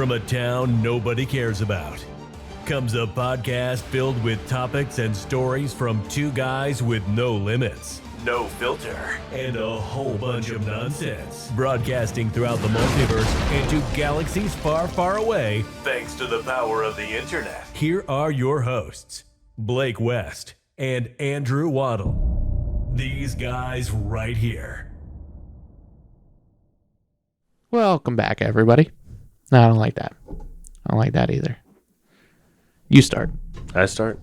From a town nobody cares about comes a podcast filled with topics and stories from two guys with no limits, no filter, and a whole bunch of nonsense. Broadcasting throughout the multiverse into galaxies far, far away, thanks to the power of the internet. Here are your hosts, Blake West and Andrew Waddle. These guys right here. Welcome back, everybody. No, I don't like that. I don't like that either. You start. I start?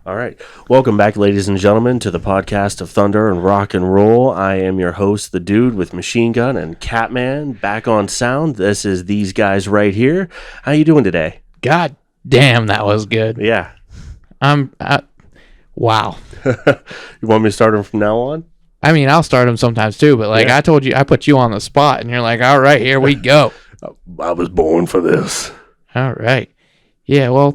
All right. Welcome back, ladies and gentlemen, to the podcast of Thunder and Rock and Roll. I am your host, the dude with machine gun and Catman, back on sound. This is these guys right here. How you doing today? God damn, that was good. Yeah. Wow. You want me to start them from now on? I mean, I'll start them sometimes too, but I told you, I put you on the spot, and you're like, all right, here we go. I was born for this. All right. Yeah, well,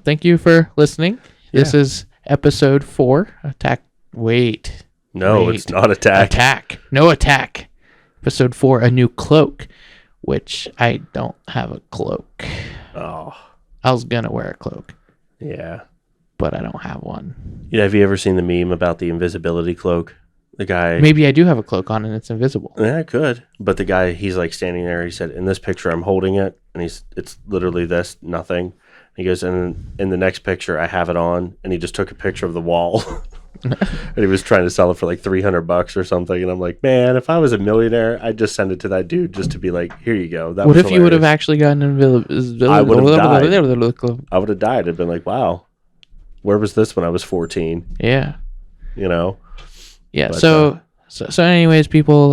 thank you for listening. This is episode 4. Attack. Wait. It's not attack. Attack. No attack. Episode 4, a new cloak, which I don't have a cloak. Oh. I was going to wear a cloak. Yeah. But I don't have one. Have you ever seen the meme about the invisibility cloak? The guy... Maybe I do have a cloak on and it's invisible. Yeah, it could. But the guy, he's like standing there. He said, in this picture, I'm holding it. And it's literally this, nothing. He goes, and in the next picture, I have it on. And he just took a picture of the wall. And he was trying to sell it for like $300 or something. And I'm like, man, if I was a millionaire, I'd just send it to that dude just to be like, here you go. What if you would have actually gotten invisibility? I would have died. I would have died. I'd been like, wow, where was this when I was 14? Yeah. Yeah. But, so anyways, people,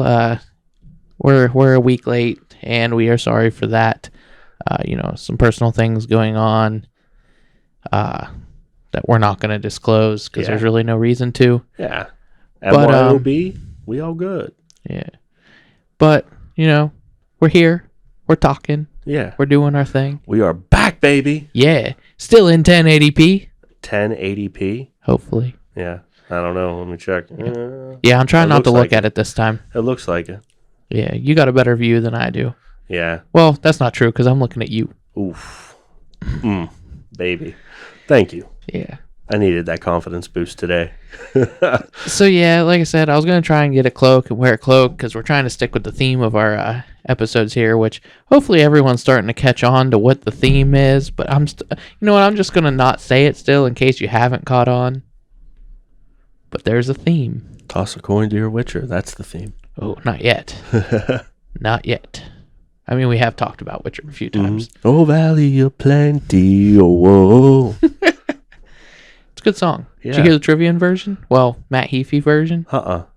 we're a week late, and we are sorry for that. Some personal things going on that we're not going to disclose because there's really no reason to. Yeah. MYOB, we all good. Yeah. But, we're here. We're talking. Yeah. We're doing our thing. We are back, baby. Yeah. Still in 1080p. 1080p? Hopefully. Yeah. I don't know. Let me check. Yeah, I'm trying not to look at it this time. It looks like it. Yeah, you got a better view than I do. Yeah. Well, that's not true because I'm looking at you. Oof. Baby. Thank you. Yeah. I needed that confidence boost today. So, yeah, like I said, I was going to try and get a cloak and wear a cloak because we're trying to stick with the theme of our episodes here, which hopefully everyone's starting to catch on to what the theme is. But I'm just going to not say it still in case you haven't caught on. But there's a theme. Toss a coin to your Witcher. That's the theme. Oh, not yet. Not yet. I mean, we have talked about Witcher a few times. Oh, Valley of Plenty. Oh, whoa. It's a good song. Yeah. Did you hear the Trivium version? Well, Matt Heafy version?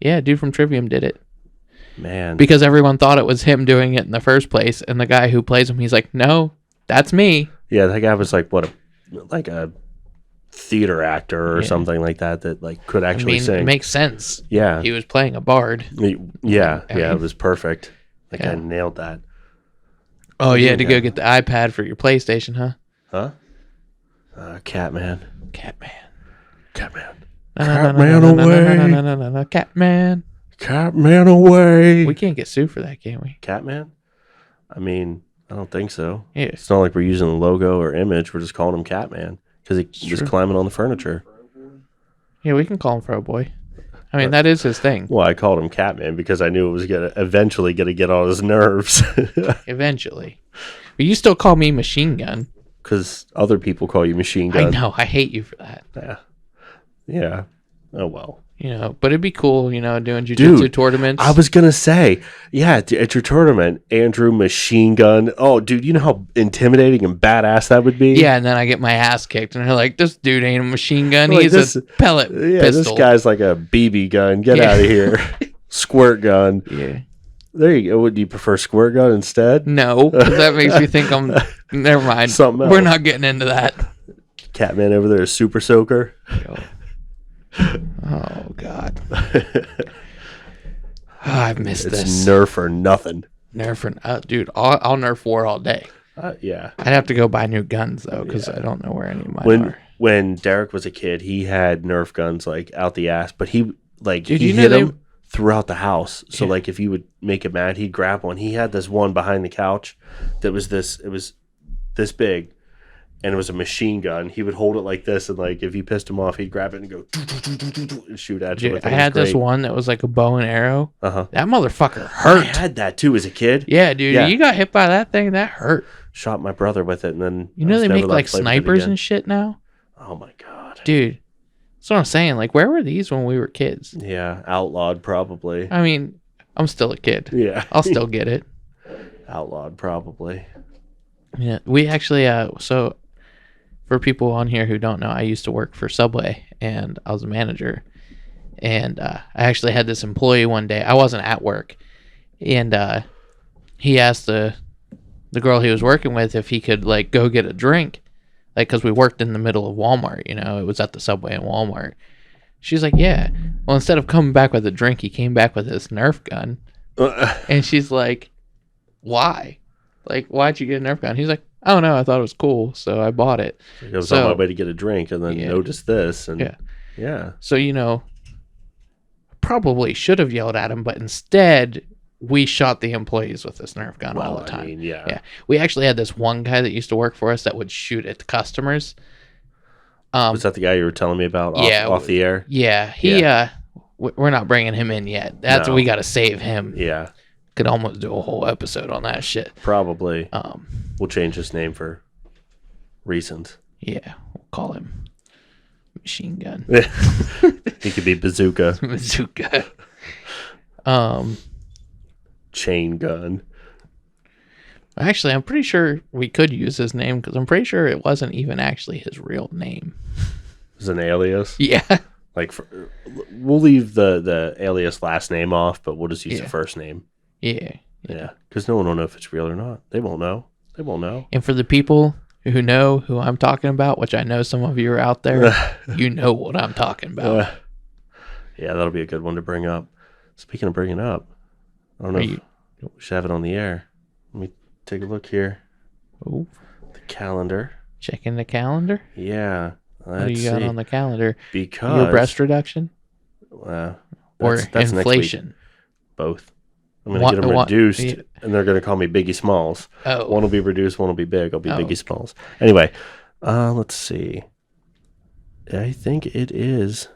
Yeah, dude from Trivium did it. Man. Because everyone thought it was him doing it in the first place. And the guy who plays him, he's like, no, that's me. Yeah, that guy was like, like a theater actor or something like that could actually sing. It makes sense. Yeah. He was playing a bard. Yeah, it was perfect. I nailed that. Oh, you had to go get the iPad for your PlayStation, huh? Catman. Catman away. Catman. Catman away. We can't get sued for that, can we? Catman? I mean, I don't think so. Yeah. It's not like we're using the logo or image. We're just calling him Catman because he was climbing on the furniture. Yeah, we can call him Fro Boy. I mean, that is his thing. Well, I called him Catman because I knew it was eventually going to get on his nerves. Eventually. But you still call me Machine Gun. Because other people call you Machine Gun. I know. I hate you for that. Yeah. Oh, well. But it'd be cool, doing jiu-jitsu tournaments. I was going to say, at your tournament, Andrew Machine Gun. Oh, dude, you know how intimidating and badass that would be? Yeah, and then I get my ass kicked, and they're like, this dude ain't a machine gun. He's a pellet pistol. This guy's like a BB gun. Get out of here. Squirt gun. Yeah. There you go. Would you prefer squirt gun instead? No, because that makes me think I'm... Never mind. Something else. We're not getting into that. Catman over there is super soaker. Oh, God. I've missed this. It's Nerf or nothing. Dude, I'll Nerf war all day. Yeah. I'd have to go buy new guns, though, because I don't know where any of mine are. When Derek was a kid, he had Nerf guns, out the ass, but he hit them throughout the house. So, if you would make him mad, he'd grab one. He had this one behind the couch that was it was this big, and it was a machine gun. He would hold it like this, and like if you pissed him off, he'd grab it and go and shoot at you. Dude, with it. I It was had this great. one that was like a bow and arrow. Uh-huh. That motherfucker I hurt. had that too as a kid. Yeah, dude. Yeah. You got hit by that thing, that hurt. Shot my brother with it, and then You know I was they never make allowed like to play with it snipers again. and shit now? Oh my god. Dude. That's what I'm saying. Like, where were these when we were kids? Yeah, outlawed probably. I mean, I'm still a kid. Yeah. I'll still get it. Outlawed probably. Yeah. We actually, so for people on here who don't know, I used to work for Subway and I was a manager. And I actually had this employee one day. I wasn't at work. And he asked the girl he was working with if he could, like, go get a drink. Like, because we worked in the middle of Walmart, you know. It was at the Subway in Walmart. She's like, yeah. Well, instead of coming back with a drink, he came back with his Nerf gun. And she's like, why? Like, why'd you get a Nerf gun? He's like, I don't know. I thought it was cool, so I bought it. I was on my way to get a drink, and then Yeah. noticed this, and yeah. So, you know, probably should have yelled at him, but instead we shot the employees with this Nerf gun all the time. I mean, yeah. We actually had this one guy that used to work for us that would shoot at the customers. Was that the guy you were telling me about off the air? Yeah, we're not bringing him in yet. That's No. we got to save him. Yeah, Could almost do a whole episode on that shit. probably. We'll change his name for reasons. Yeah, we'll call him Machine Gun. He could be Bazooka, Bazooka. Chain Gun. Actually, I'm pretty sure we could use his name because I'm pretty sure it wasn't even actually his real name. Is an alias. Yeah. Like, we'll leave the alias last name off, but we'll just use the first name. Yeah. Yeah, because no one will know if it's real or not. They won't know. They won't know. And for the people who know who I'm talking about, which I know some of you are out there, you know what I'm talking about. Yeah, that'll be a good one to bring up. Speaking of bringing up, I don't know if we should have it on the air. Let me take a look here. Oh, The calendar. checking the calendar. Yeah. What do you got on the calendar? Because Your breast reduction or or inflation? Both. I'm going to get them reduced, yeah. and they're going to call me Biggie Smalls. Oh. One will be reduced, one will be big. I'll be Biggie Smalls. Anyway, let's see. I think it is.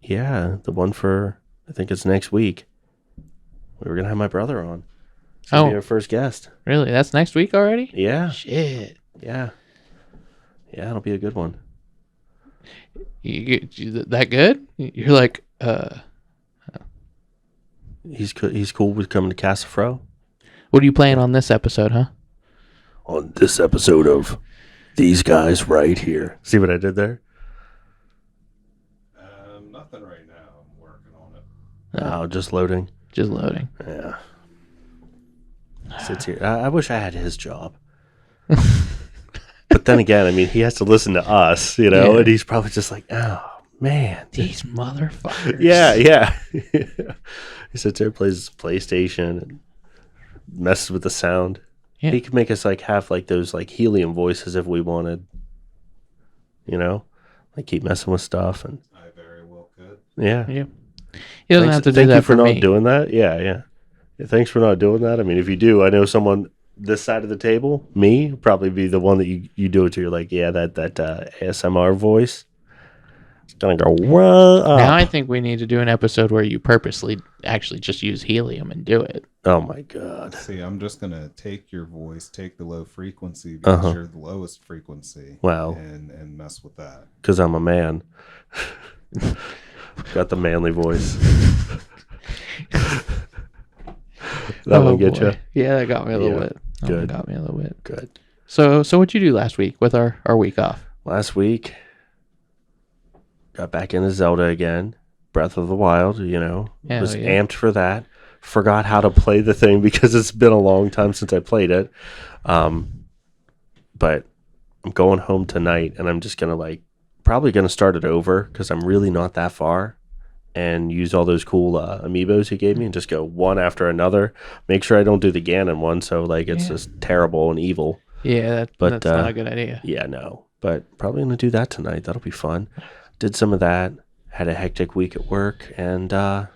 Yeah, the one for, I think it's next week. We were going to have my brother on. He's gonna be our first guest. Really? That's next week already? Yeah. Shit. Yeah. Yeah, it'll be a good one. You that good? You're like, He's cool with coming to Casa Fro. what are you playing on this episode, huh? On this episode of These Guys Right Here. See what I did there? Nothing right now. I'm working on it. Oh, just loading. Just loading. Yeah. Sits here. I wish I had his job. But then again, I mean, he has to listen to us, you know, and he's probably just like, oh, man. These motherfuckers. Yeah. He sits there, plays PlayStation, and messes with the sound. Yeah. He could make us like have like those like helium voices if we wanted, you know, like keep messing with stuff and. I very well could. Yeah. He doesn't have to do thank that you for me. not doing that. Yeah. Thanks for not doing that. I mean, if you do, I know someone this side of the table, me, probably be the one that you do it to. You're like, yeah, that ASMR voice. It's gonna go whoa. Now I think we need to do an episode where you purposely actually just use helium and do it. Oh my god. See, I'm just gonna take your voice, take the low frequency because you're the lowest frequency. Wow. And mess with that. Because I'm a man. Got the manly voice. That one get you? Yeah, that got me a little bit. That one Good. got me a little bit. Good. So what'd you do last week with our week off? Last week, got back into Zelda again. Breath of the Wild, you know. Hell Was yeah. amped for that. Forgot how to play the thing because it's been a long time since I played it. But I'm going home tonight and I'm just going to probably going to start it over because I'm really not that far and use all those cool amiibos he gave me and just go one after another. Make sure I don't do the Ganon one so it's just terrible and evil. Yeah, that's not a good idea. Yeah, no. But probably going to do that tonight. That'll be fun. Did some of that. Had a hectic week at work and Oh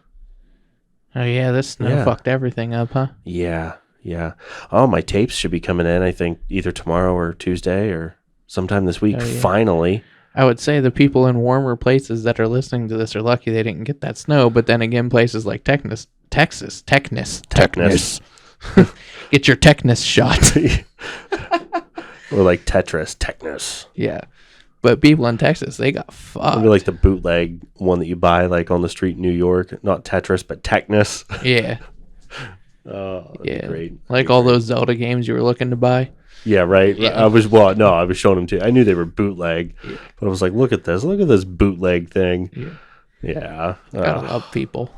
yeah, this snow fucked everything up, huh? yeah, Yeah. Oh, my tapes should be coming in, I think, either tomorrow or Tuesday or sometime this week. Oh, yeah. Finally. I would say the people in warmer places that are listening to this are lucky they didn't get that snow. But then again, places like Texas, get your Technus shot. Or like Tetris, Technus. Yeah. But people in Texas, they got fucked. Maybe like the bootleg one that you buy like on the street in New York. Not Tetris, but Technus. Yeah. Oh, that'd Yeah. be great. Like all those Zelda games you were looking to buy. Yeah, right. Yeah. I was showing them to you. I knew they were bootleg, but I was like, look at this bootleg thing. Yeah. Gotta love people.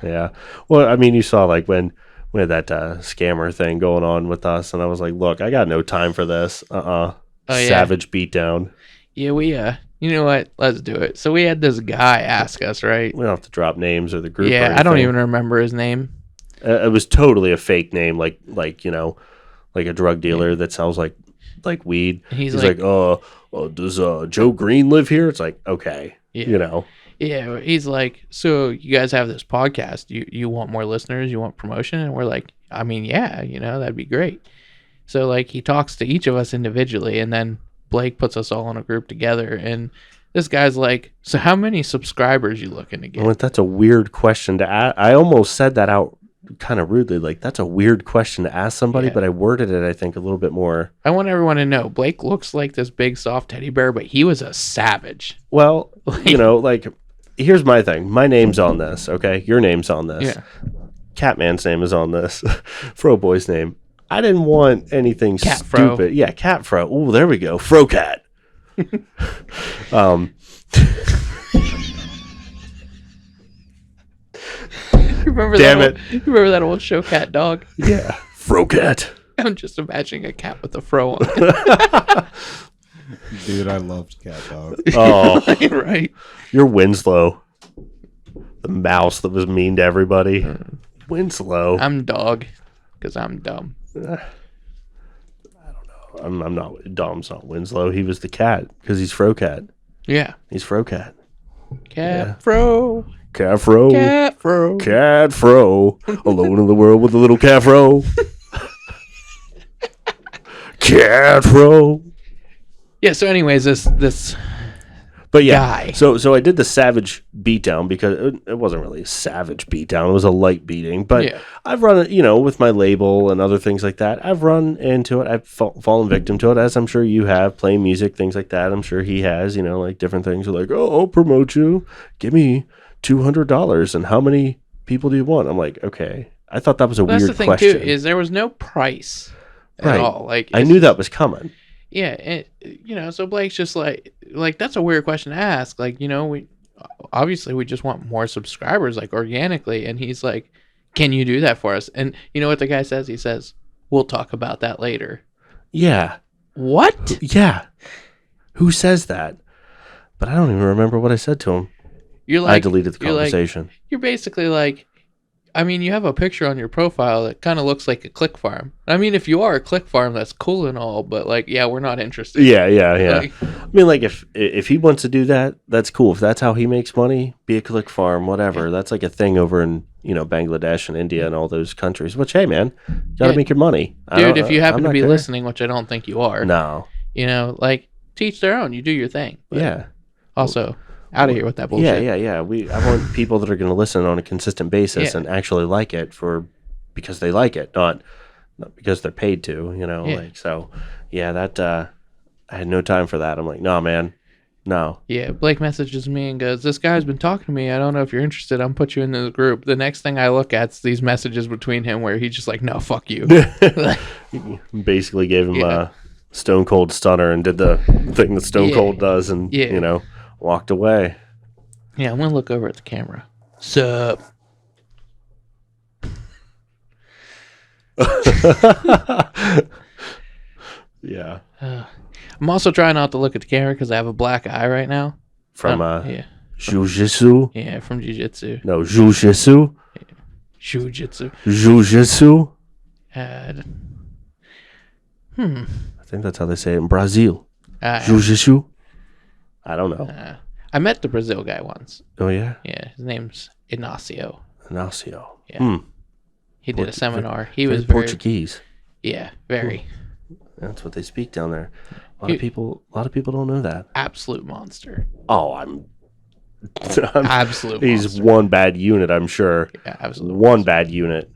Yeah. Well, I mean, you saw like when we had that scammer thing going on with us, and I was like, look, I got no time for this. Oh, yeah. Savage beatdown. Yeah, we you know what? Let's do it. So we had this guy ask us, right? We don't have to drop names or the group. Yeah, I don't even remember his name. It was totally a fake name, like like a drug dealer that sells like weed. He's like, does Joe Green live here? It's like, okay, Yeah. Yeah, he's like, so you guys have this podcast. You want more listeners? You want promotion? And we're like, I mean, yeah, that'd be great. So like he talks to each of us individually, and then Blake puts us all in a group together. And this guy's like, so how many subscribers you looking to get? Well, that's a weird question to ask. I almost said that out kind of rudely, like that's a weird question to ask somebody, but I worded it, I think, a little bit more. I want everyone to know Blake looks like this big soft teddy bear, but he was a savage. Well, here's my thing. My name's on this, okay? Your name's on this. Yeah. Catman's name is on this. Fro Boy's name. I didn't want anything Cat Fro. stupid. Yeah, Cat Fro. Oh, there we go. Fro Cat. You remember that old show Cat Dog? Yeah. Fro Cat. I'm just imagining a cat with a fro on it. Dude, I loved Cat Dog. Oh, Right. you're Winslow. The mouse that was mean to everybody. Winslow. I'm Dog because I'm dumb. I'm not. Dom's not Winslow. He was the cat because he's Fro Cat. Yeah. He's Fro Cat. Cat Fro. Cat Fro. Cat Fro. Cat Fro. Alone in the world with a little Cat Fro. Cat Fro. Yeah, so anyways, this But yeah, guy. so I did the savage beatdown because it wasn't really a savage beatdown. It was a light beating. But Yeah. I've run it, with my label and other things like that. I've run into it. I've fallen victim to it, as I'm sure you have, playing music, things like that. I'm sure he has, like different things. Like, oh, I'll promote you. Give me $200. And how many people do you want? I'm like, okay. I thought that was a That's weird the thing question. too, is there was no price at Right. all. Like I knew that was coming. Yeah, so Blake's just like that's a weird question to ask. Like, we obviously we just want more subscribers, like organically, and he's like, "Can you do that for us?" And you know what the guy says? He says, "We'll talk about that later." Yeah. What? Yeah. Who says that? But I don't even remember what I said to him. You're like, I deleted the conversation. You're basically like, I mean, you have a picture on your profile that kind of looks like a click farm. I mean, if you are a click farm, that's cool and all, but we're not interested. Yeah. Like, I mean, if he wants to do that, that's cool. If that's how he makes money, be a click farm, whatever. Yeah. That's like a thing over in Bangladesh and India and all those countries. Which, hey, man, you gotta make your money, dude. If you happen to be listening, which I don't think you are, no, teach their own. You do your thing. Yeah. Also, out of here with that bullshit. Yeah. I want people that are going to listen on a consistent basis and actually like it because they like it, not because they're paid to, that I had no time for that. I'm like, no, man, no. Yeah, Blake messages me and goes, "This guy's been talking to me. I don't know if you're interested. I'm put you into the group." The next thing I look at's these messages between him where he's just like, "No, fuck you." Basically gave him a Stone Cold Stunner and did the thing that Stone Cold does and, walked away. Yeah, I'm going to look over at the camera. Sup? Yeah. I'm also trying not to look at the camera because I have a black eye right now. From Jiu-Jitsu? Yeah, from Jiu-Jitsu. No, Jiu-Jitsu? Jiu-Jitsu. Jiu-Jitsu? I think that's how they say it in Brazil. Jiu-Jitsu? I don't know. I met the Brazil guy once. Oh, yeah? Yeah, his name's Ignacio. Ignacio. Yeah. He did a seminar. He very was very Portuguese. Yeah, very. That's what they speak down there. A lot of people don't know that. Absolute monster. Oh, I'm absolute he's monster. one bad unit, I'm sure. Yeah, absolutely. One bad unit.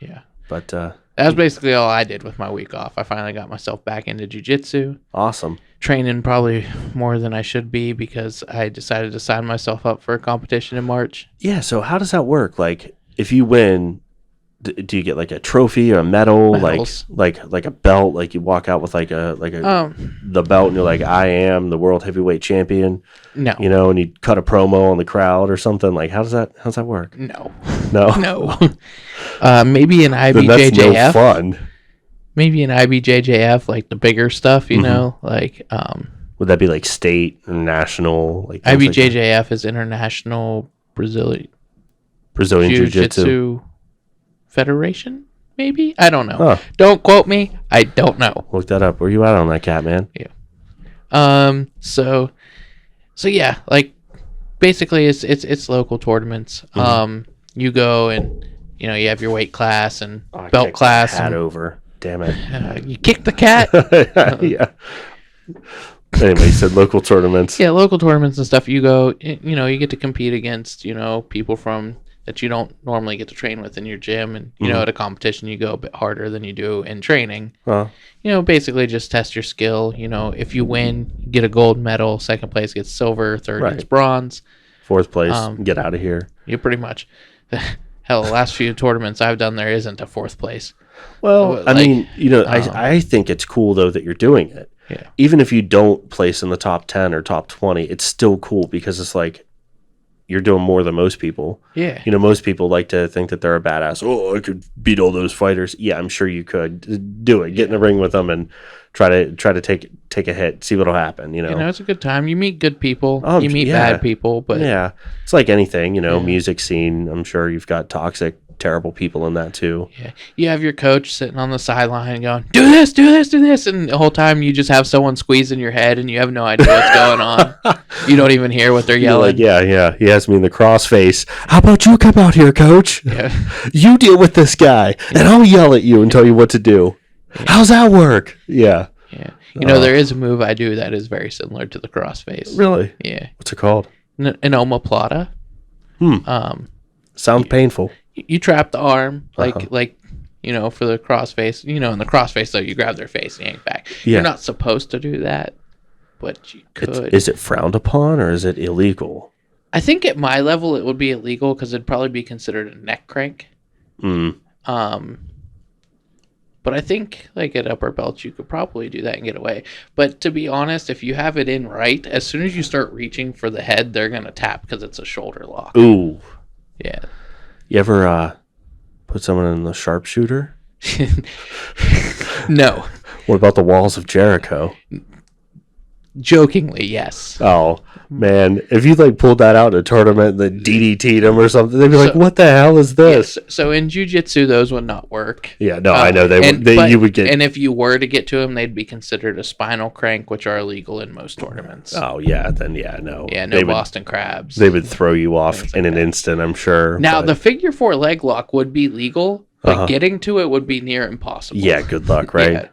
Yeah. But that was basically all I did with my week off. I finally got myself back into jiu-jitsu. Awesome. Training probably more than I should be because I decided to sign myself up for a competition in March. Yeah, so how does that work? Like, if you win, do you get like a trophy or a medal, Medals. like a belt? Like you walk out with the belt, and you're like, I am the world heavyweight champion. No, and you cut a promo on the crowd or something. Like, how's that work? No. Maybe an Then that's IBJJF. no fun. Maybe an IBJJF, like the bigger stuff, you know, like Would that be like state or national? Like things IBJJF is International Brazilian Jiu-Jitsu. Jiu-Jitsu Federation, maybe? I don't know. Huh. Don't quote me. I don't know. Look that up. Where you at on that, cat man? Yeah. So yeah, like basically it's local tournaments. You go and you have your weight class and belt class. Hat over. Damn it. You kick the cat. Yeah. Anyway, you said local tournaments. Yeah, local tournaments and stuff. You go, you get to compete against, people from that you don't normally get to train with in your gym. And, at a competition, you go a bit harder than you do in training. Basically just test your skill. If you win, you get a gold medal. Second place gets silver. Third gets bronze. Fourth place, get out of here. You pretty much. Hell, the last few tournaments I've done, there isn't a fourth place. Well, I think it's cool, though, that you're doing it. Yeah. Even if you don't place in the top 10 or top 20, it's still cool because it's like you're doing more than most people. Yeah. Most people like to think that they're a badass. Oh, I could beat all those fighters. Yeah, I'm sure you could. Do it. Get in the ring with them and try to take a hit. See what'll happen. It's a good time. You meet good people. You meet yeah. bad people, but yeah, it's like anything. Music scene. I'm sure you've got toxic, terrible people in that too. Yeah, you have your coach sitting on the sideline going, "Do this, do this, do this," and the whole time you just have someone squeezing your head, and you have no idea what's going on. You don't even hear what they're yelling. Yeah. He has me in the crossface. How about you come out here, coach? Yeah. You deal with this guy, and I'll yell at you and tell you what to do. Yeah. How's that work? Yeah. Yeah. There is a move I do that is very similar to the crossface. Really? Yeah. What's it called? An omoplata. Sounds painful. You trap the arm like for the crossface. In the crossface though, you grab their face and yank back. Yeah. You're not supposed to do that, but you could. Is it frowned upon or is it illegal? I think at my level it would be illegal because it'd probably be considered a neck crank. But I think like at upper belts you could probably do that and get away. But to be honest, if you have it in right, as soon as you start reaching for the head, they're gonna tap because it's a shoulder lock. Ooh. Yeah. You ever put someone in the sharpshooter? No. What about the walls of Jericho? Jokingly, yes. Oh, man. If you pulled that out in a tournament and then DDT'd them or something, they'd be like, what the hell is this? Yeah, so in jiu-jitsu, those would not work. Yeah, no, I know. You would get... And if you were to get to them, they'd be considered a spinal crank, which are illegal in most tournaments. Oh, yeah. Then, yeah, no. Yeah, no Boston crabs. They would throw you off in an instant, I'm sure. Now, the figure 4 leg lock would be legal, but getting to it would be near impossible. Yeah, good luck, right?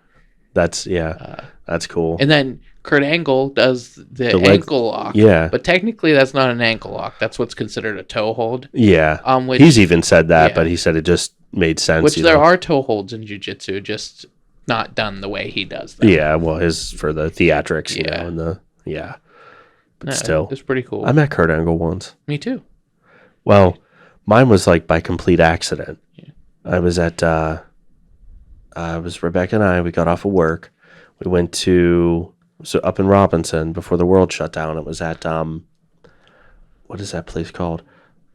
Yeah. That's cool. And then Kurt Angle does the ankle lock. Yeah. But technically, that's not an ankle lock. That's what's considered a toe hold. Yeah. He's even said that, but he said it just made sense. Which there are toe holds in jiu-jitsu, just not done the way he does them. Yeah, well, his for the theatrics, But still. It's pretty cool. I met Kurt Angle once. Me too. Well, mine was by complete accident. Yeah. I was at, Rebecca and I, we got off of work. We went to... So up in Robinson before the world shut down, it was at what is that place called?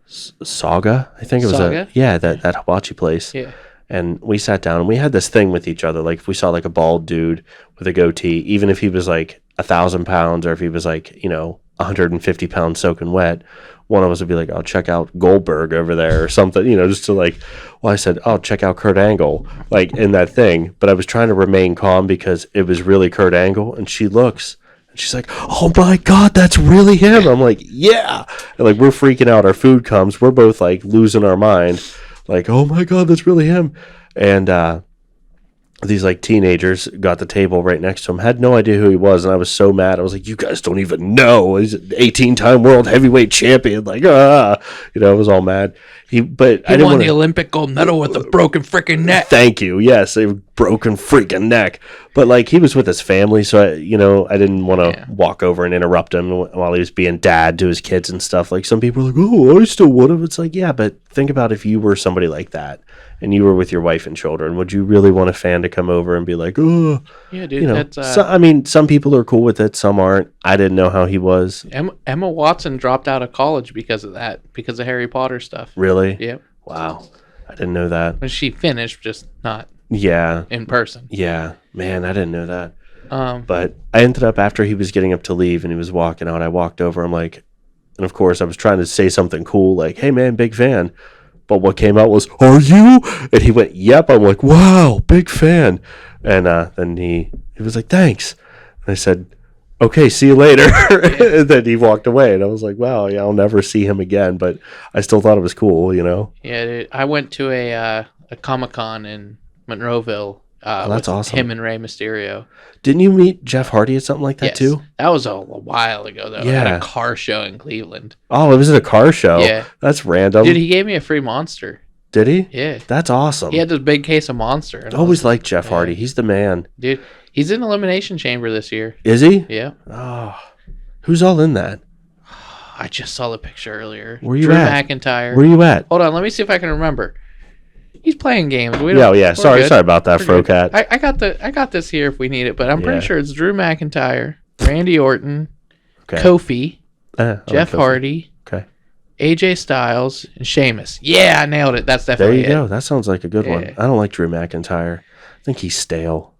Saga, I think it was. Saga? That hibachi place. Yeah. And we sat down and we had this thing with each other. Like if we saw a bald dude with a goatee, even if he was 1,000 pounds or if he was 150 pounds soaking wet, one of us would be like, "Oh, check out Goldberg over there" or something, just to Well, I said, "Oh, check out Kurt Angle," in that thing. But I was trying to remain calm because it was really Kurt Angle, and she looks and she's like, "Oh my God, that's really him!" I'm like, "Yeah," and we're freaking out. Our food comes, we're both losing our mind. like, oh my God, that's really him. And these like teenagers got the table right next to him, had no idea who he was, and I was so mad. I was like, you guys don't even know he's an 18-time world heavyweight champion. Like, I was all mad. He won the Olympic gold medal with a broken freaking neck. Thank you. Yes, a broken freaking neck. But like, he was with his family, so I didn't want to walk over and interrupt him while he was being dad to his kids and stuff. Like, some people are like, oh, I still would have. It's like, yeah, but think about if you were somebody like that and you were with your wife and children, would you really want a fan to come over and be like, oh, yeah, dude, that's some people are cool with it, some aren't. I didn't know how he was. Emma Watson dropped out of college because of that, because of Harry Potter stuff. Really? Yep. Wow. I didn't know that. But she finished, just not in person. Yeah. Man, I didn't know that. But I ended up, after he was getting up to leave and he was walking out, I walked over. I'm like, and of course I was trying to say something cool like, hey man, big fan. But what came out was, are you? And he went, yep. I'm like, wow, big fan. And then he was like, thanks. And I said, okay, see you later. And then he walked away. And I was like, wow, yeah, I'll never see him again. But I still thought it was cool, Yeah, dude, I went to a Comic-Con in Monroeville. That's awesome. Him and Rey Mysterio. Didn't you meet Jeff Hardy at something like that too? That was a while ago, though. Yeah. At a car show in Cleveland. Oh, it was at a car show? Yeah. That's random. Dude, he gave me a free Monster. Did he? Yeah. That's awesome. He had this big case of Monster. I always liked Jeff Hardy. He's the man. Dude, he's in Elimination Chamber this year. Is he? Yeah. Oh. Who's all in that? I just saw the picture earlier. Where you Drew at? McIntyre. Where you at? Hold on, let me see if I can remember. He's playing games. Sorry about that, Frocat. I got this here if we need it, but I'm pretty sure it's Drew McIntyre, Randy Orton, Okay. Kofi, I Jeff like Kofi. Hardy, Okay. AJ Styles, and Sheamus. Yeah, I nailed it. That's definitely There you it. go. That sounds like a good one. Yeah. I don't like Drew McIntyre. I think he's stale.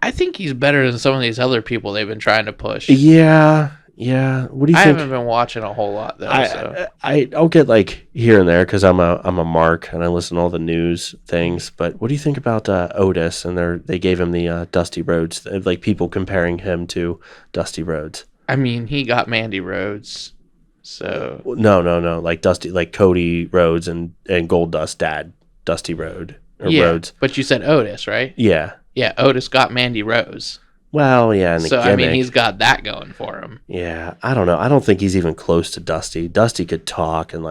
I think he's better than some of these other people they've been trying to push. Yeah. What do you I think? haven't been watching a whole lot though. I'll get like here and there because I'm a mark and I listen to all the news things. But what do you think about Otis? And they gave him the Dusty Rhodes. Like people comparing him to Dusty Rhodes. I mean, he got Mandy Rhodes, so No. Like Dusty, like Cody Rhodes and Goldust dad, Dusty Rhodes. Rhodes. But you said Otis, right? Yeah. Yeah, Otis got Mandy Rose. Well, yeah, and the So gimmick. I mean, he's got that going for him. Yeah, I don't know. I don't think he's even close to Dusty. Dusty could talk and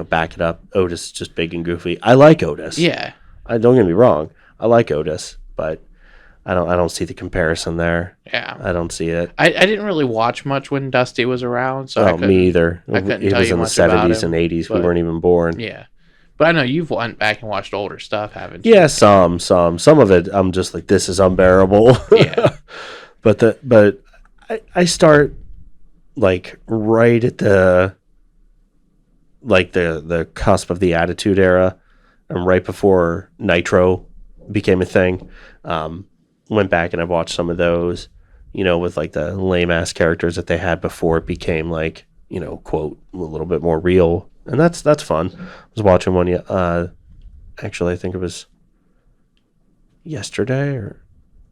back it up. Otis is just big and goofy. I like Otis. Yeah. Don't get me wrong. I like Otis, but I don't see the comparison there. Yeah. I don't see it. I didn't really watch much when Dusty was around, so Me either. I couldn't It tell was you in the much about 70s him, and 80s. We but- weren't even born. Yeah. But I know you've went back and watched older stuff, haven't you? Yeah, some of it. I'm just like, this is unbearable. Yeah. But I start like right at the cusp of the Attitude Era, and right before Nitro became a thing. Went back and I watched some of those, with like the lame ass characters that they had before it became like, quote, a little bit more real, and that's fun. I was watching one. Actually, I think it was yesterday or.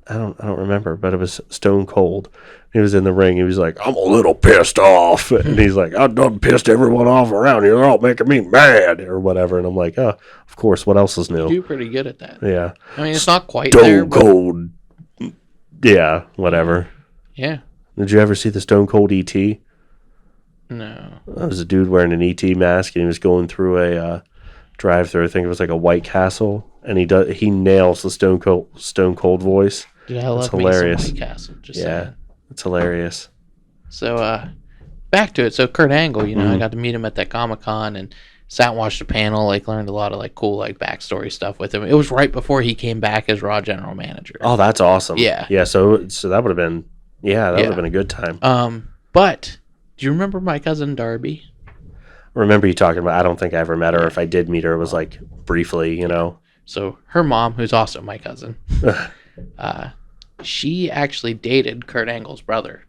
I don't remember, but it was Stone Cold. He was in the ring. He was like, I'm a little pissed off. And he's like, I done pissed everyone off around here. They're all making me mad or whatever. And I'm like, oh, of course. What else is new? You do pretty good at that. Yeah. I mean, it's not quite Stone there, but Cold. Yeah, whatever. yeah. Did you ever see the Stone Cold E.T.? No. That was a dude wearing an E.T. mask, and he was going through a drive-through. I think it was like a White Castle. And he nails the Stone Cold voice. Dude, I love hilarious. me some White Castle. Just Yeah, saying. it's hilarious. So, back to it. So Kurt Angle, I got to meet him at that Comic-Con and sat and watched the panel, learned a lot of cool backstory stuff with him. It was right before he came back as Raw general manager. Oh, that's awesome. Yeah. Yeah, so that would have been would have been a good time. But do you remember my cousin Darby? Remember you talking about, I don't think I ever met her. If I did meet her, it was briefly, So her mom, who's also my cousin, she actually dated Kurt Angle's brother.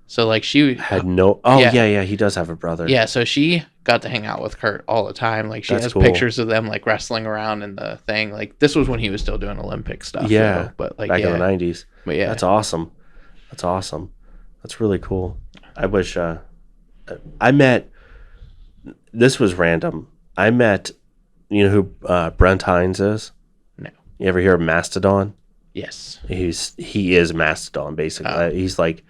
So she had no. Oh yeah, he does have a brother. Yeah, so she got to hang out with Kurt all the time. She That's has cool. pictures of them wrestling around in the thing. This was when he was still doing Olympic stuff. Yeah, but back in the 90s. But yeah, that's awesome. That's really cool. I wish I met. This was random. I met You know who Brent Hines is? No. You ever hear of Mastodon? Yes. He is Mastodon basically. Oh. He's like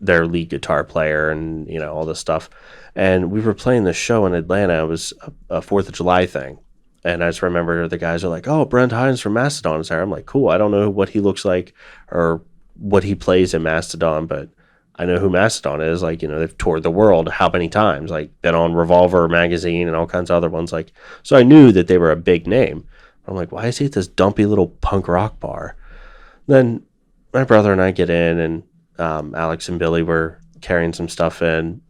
their lead guitar player and all this stuff. And we were playing this show in Atlanta. It was a 4th of July thing. And I just remember the guys are like, "Oh, Brent Hines from Mastodon is there." I'm like, "Cool." I don't know what he looks like or what he plays in Mastodon, but I know who Mastodon is. Like, they've toured the world how many times? Like, been on Revolver magazine and all kinds of other ones. Like, so I knew that they were a big name. I'm like, why is he at this dumpy little punk rock bar? Then my brother and I get in, and Alex and Billy were carrying some stuff in.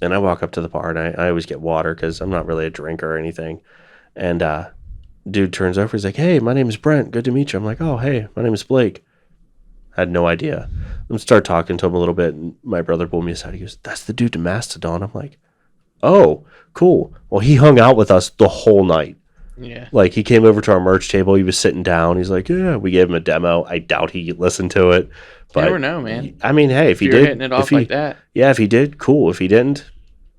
And I walk up to the bar, and I always get water because I'm not really a drinker or anything. And dude turns over. He's like, "Hey, my name is Brent. Good to meet you." I'm like, "Oh, hey, my name is Blake." I had no idea. I'm start talking to him a little bit, and my brother pulled me aside. He goes, "That's the dude to Mastodon." I'm like, "Oh, cool." Well, he hung out with us the whole night. Yeah. Like, he came over to our merch table. He was sitting down. He's like, "Yeah." We gave him a demo. I doubt he listened to it. But You never know, man. I mean, hey, if he You're did, hitting it off like that. Yeah, if he did, cool. If he didn't,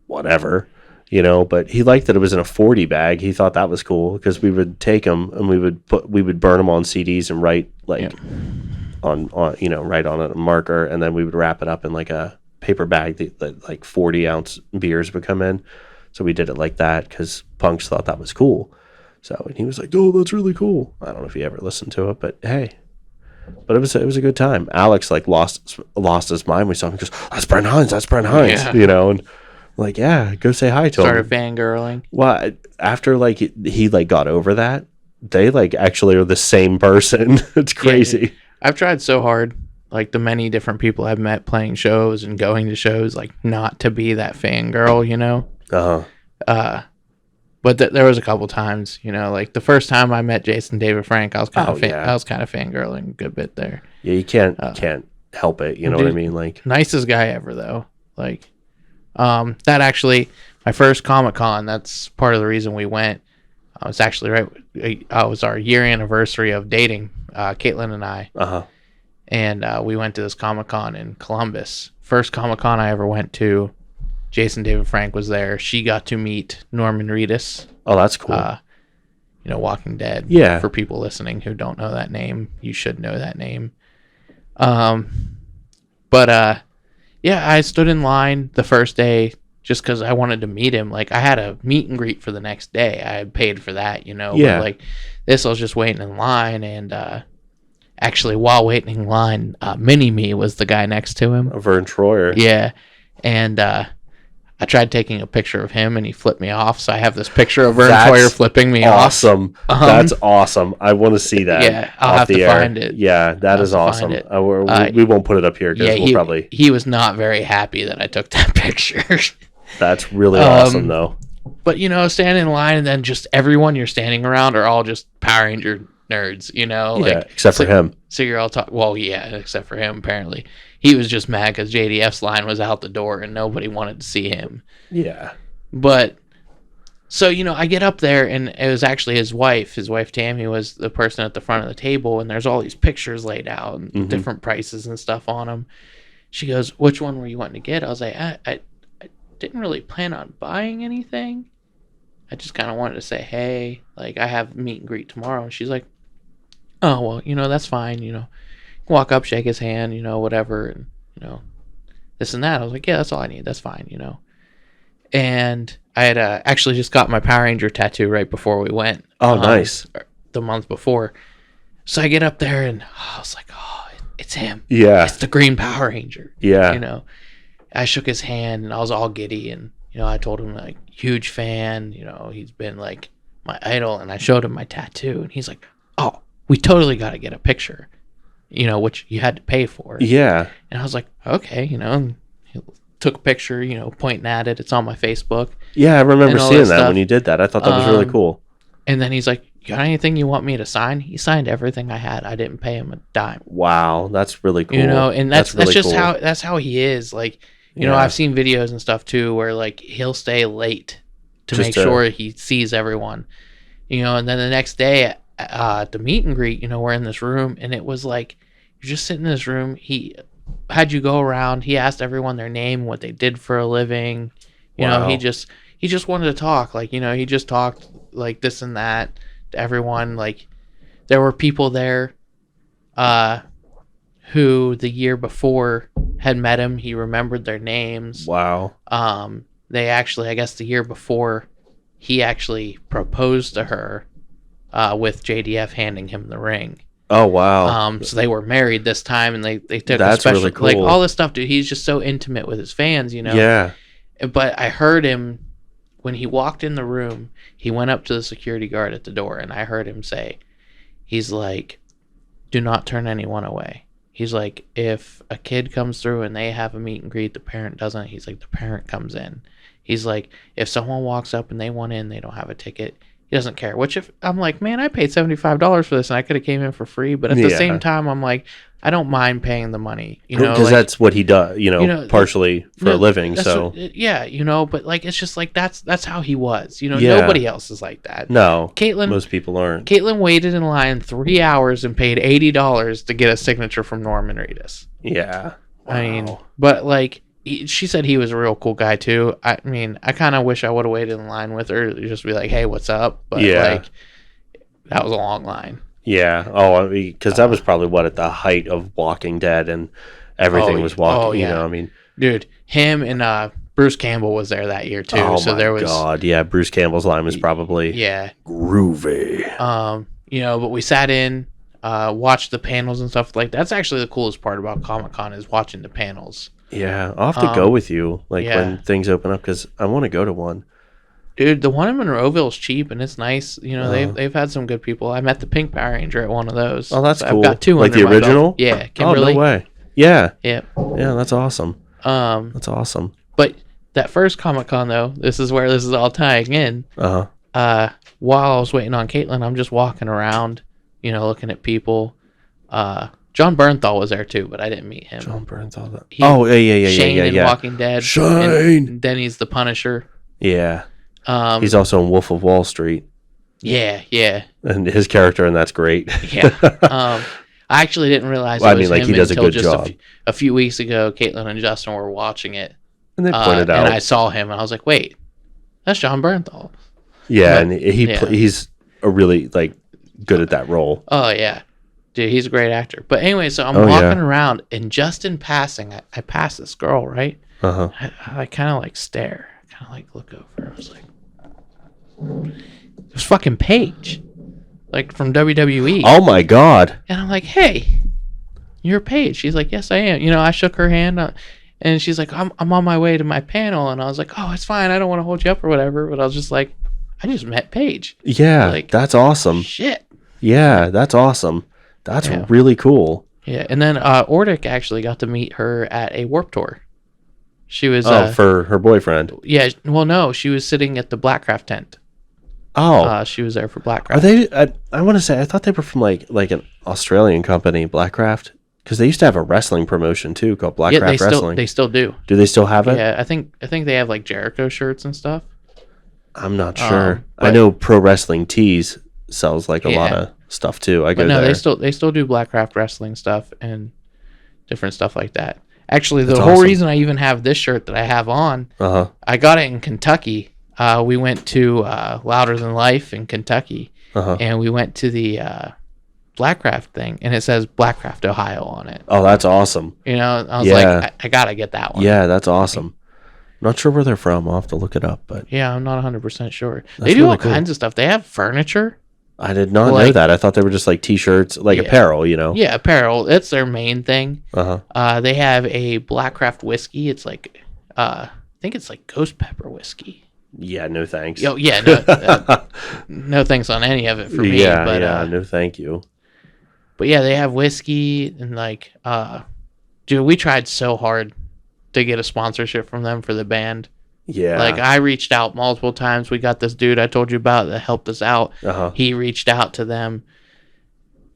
whatever. But he liked that it was in a 40 bag. He thought that was cool because we would take them and we would burn them on CDs and write on write on a marker, and then we would wrap it up in like a paper bag that like 40-ounce beers would come in. So we did it like that because punks thought that was cool. So, and he was like, "Oh, that's really cool." I don't know if he ever listened to it, but hey. But it was a good time. Alex like lost his mind. We saw him. He goes, "That's Brent Hines. That's Brent Hines." Yeah. And like, yeah, go say hi to him. Started fangirling. Well, after like he like got over that, they like actually are the same person. It's crazy. Yeah, I've tried so hard, like the many different people I've met playing shows and going to shows, like not to be that fangirl, But there was a couple times, like the first time I met Jason David Frank, I was kind of fangirling a good bit there. Yeah, you can't help it. You know what I mean? Like, nicest guy ever though. Like, that actually, my first Comic-Con, that's part of the reason we went. It's actually it was our year anniversary of dating, Caitlin and I. And we went to this Comic-Con in Columbus. First Comic-Con I ever went to. Jason David Frank was there. She got to meet Norman Reedus. Oh, that's cool. Walking Dead. Yeah. For people listening who don't know that name, you should know that name. Yeah, I stood in line the first day just because I wanted to meet him. Like, I had a meet and greet for the next day. I had paid for that, Yeah. But like this, I was just waiting in line, and actually, while waiting in line, Mini-Me was the guy next to him. Vern Troyer. Yeah, and I tried taking a picture of him, and he flipped me off. So I have this picture of Vern Troyer flipping me off. Awesome. That's awesome. I want to see that. Yeah, I'll have to find it. Yeah, that is awesome. We won't put it up here because he was not very happy that I took that picture. That's really awesome, though. But, standing in line, and then just everyone you're standing around are all just Power Ranger nerds, except for him. So you're all talking. Well, yeah, except for him. Apparently, he was just mad because JDF's line was out the door and nobody wanted to see him. Yeah. But so I get up there, and it was actually his wife. His wife Tammy was the person at the front of the table, and there's all these pictures laid out and different prices and stuff on them. She goes, "Which one were you wanting to get?" I was like, I didn't really plan on buying anything. I just kind of wanted to say, hey, like, I have meet and greet tomorrow. And she's like, "Oh, well, that's fine, walk up, shake his hand, whatever, and, this and that." I was like, "Yeah, that's all I need. That's fine, And I had actually just got my Power Ranger tattoo right before we went. Oh, nice. The month before. So I get up there, and I was like, oh, it's him. Yeah. It's the Green Power Ranger. Yeah. I shook his hand, and I was all giddy, and, I told him, like, huge fan, he's been, like, my idol, and I showed him my tattoo, and he's like, "Oh, we totally got to get a picture," which you had to pay for. Yeah. And I was like, okay, and he took a picture, pointing at it. It's on my Facebook. Yeah, I remember seeing that when you did that. I thought that was really cool. And then he's like, "You got anything you want me to sign?" He signed everything I had. I didn't pay him a dime. Wow, that's really cool. And that's really just cool. that's how he is. Like, I've seen videos and stuff too where, like, he'll stay late to make sure he sees everyone. And then the next day at the meet and greet, we're in this room, and it was like, you're just sitting in this room. He had you go around. He asked everyone their name, what they did for a living. He he just wanted to talk. Like, he just talked like this and that to everyone. Like, there were people there who the year before had met him. He remembered their names. Wow. They actually, I guess the year before, he actually proposed to her with JDF handing him the ring. Oh, wow. So they were married this time, and they took That's a special, really cool. like, all this stuff, dude. He's just so intimate with his fans, Yeah. But I heard him, when he walked in the room, he went up to the security guard at the door, and I heard him say, he's like, do not turn anyone away. He's like, if a kid comes through and they have a meet and greet, the parent doesn't. He's like, the parent comes in. He's like, if someone walks up and they want in, they don't have a ticket. He doesn't care. Which, if I'm like, man, I paid $75 for this and I could have came in for free. But at the same time, I'm like, I don't mind paying the money, because like, that's what he does, partially for a living. So but like, it's just like that's how he was. Nobody else is like that. No, Caitlin, most people aren't. Caitlin waited in line 3 hours and paid $80 to get a signature from Norman Reedus. Yeah, wow. I mean, but like, she said he was a real cool guy too. I mean, I kind of wish I would have waited in line with her to just be like, hey, what's up? But like, that was a long line. Yeah. Oh, because that was probably at the height of Walking Dead, and everything was walking. Oh, yeah. Dude, him and Bruce Campbell was there that year too. Oh, so there was, God, yeah. Bruce Campbell's line was probably groovy. But we sat in, watched the panels and stuff. Like, that's actually the coolest part about Comic-Con is watching the panels. Yeah, I'll have to go with you when things open up, because I want to go to one. Dude, the one in Monroeville is cheap and it's nice. They've had some good people. I met the Pink Power Ranger at one of those. Oh, that's cool. I've got two like under the my original. belt. Yeah, Kimberly. Oh, no way. Yeah. Yep. Yeah, that's awesome. That's awesome. But that first Comic-Con though, this is where this is all tying in. While I was waiting on Caitlin, I'm just walking around, looking at people. John Bernthal was there too, but I didn't meet him. John Bernthal. Yeah. Shane in yeah. Walking Dead. Shane. And Denny's the Punisher. Yeah. He's also in Wolf of Wall Street. Yeah. And his character, and that's great. Yeah. I actually didn't realize it was him he does a until good just job. A few weeks ago. Caitlin and Justin were watching it, and they pointed out, and I saw him, and I was like, "Wait, that's John Bernthal." Yeah, and he's a really good at that role. Oh yeah, dude, he's a great actor. But anyway, so I'm walking around, and just in passing, I passed this girl, right? I kind of stare, kind of look over. I was like, it was fucking Paige. From WWE. Oh my God. And I'm like, hey, you're Paige. She's like, yes, I am. I shook her hand, and she's like, I'm on my way to my panel. And I was like, oh, it's fine. I don't want to hold you up or whatever. But I was just like, I just met Paige. Yeah, that's awesome. Shit. Yeah, that's awesome. That's really cool. Yeah, and then Ordic actually got to meet her at a Warped Tour. She was for her boyfriend. Yeah, well, no, she was sitting at the Blackcraft tent. Oh, she was there for Blackcraft. Are they? I want to say I thought they were from like an Australian company, Blackcraft, because they used to have a wrestling promotion too called Blackcraft Wrestling. They still do. Do they still have it? Yeah, I think they have Jericho shirts and stuff. I'm not sure. I know Pro Wrestling Tees sells a lot of stuff too. I go there. They still do Blackcraft Wrestling stuff and different stuff like that. Actually, the That's whole awesome. reason I even have this shirt that I have on, I got it in Kentucky. We went to Louder Than Life in Kentucky, and we went to the Blackcraft thing, and it says Blackcraft, Ohio on it. Oh, that's awesome. I was like, I gotta get that one. Yeah, that's awesome. I'm not sure where they're from. I'll have to look it up, but yeah, I'm not 100% sure. They do all kinds of stuff. They have furniture. I did not know that. I thought they were just T-shirts, apparel, Yeah, apparel. It's their main thing. Uh-huh. They have a Blackcraft whiskey. It's I think it's ghost pepper whiskey. Yeah, no thanks. Oh, yeah, no, no thanks on any of it for me. Yeah, but, no thank you. But yeah, they have whiskey and dude, we tried so hard to get a sponsorship from them for the band. Yeah. I reached out multiple times. We got this dude I told you about that helped us out. He reached out to them.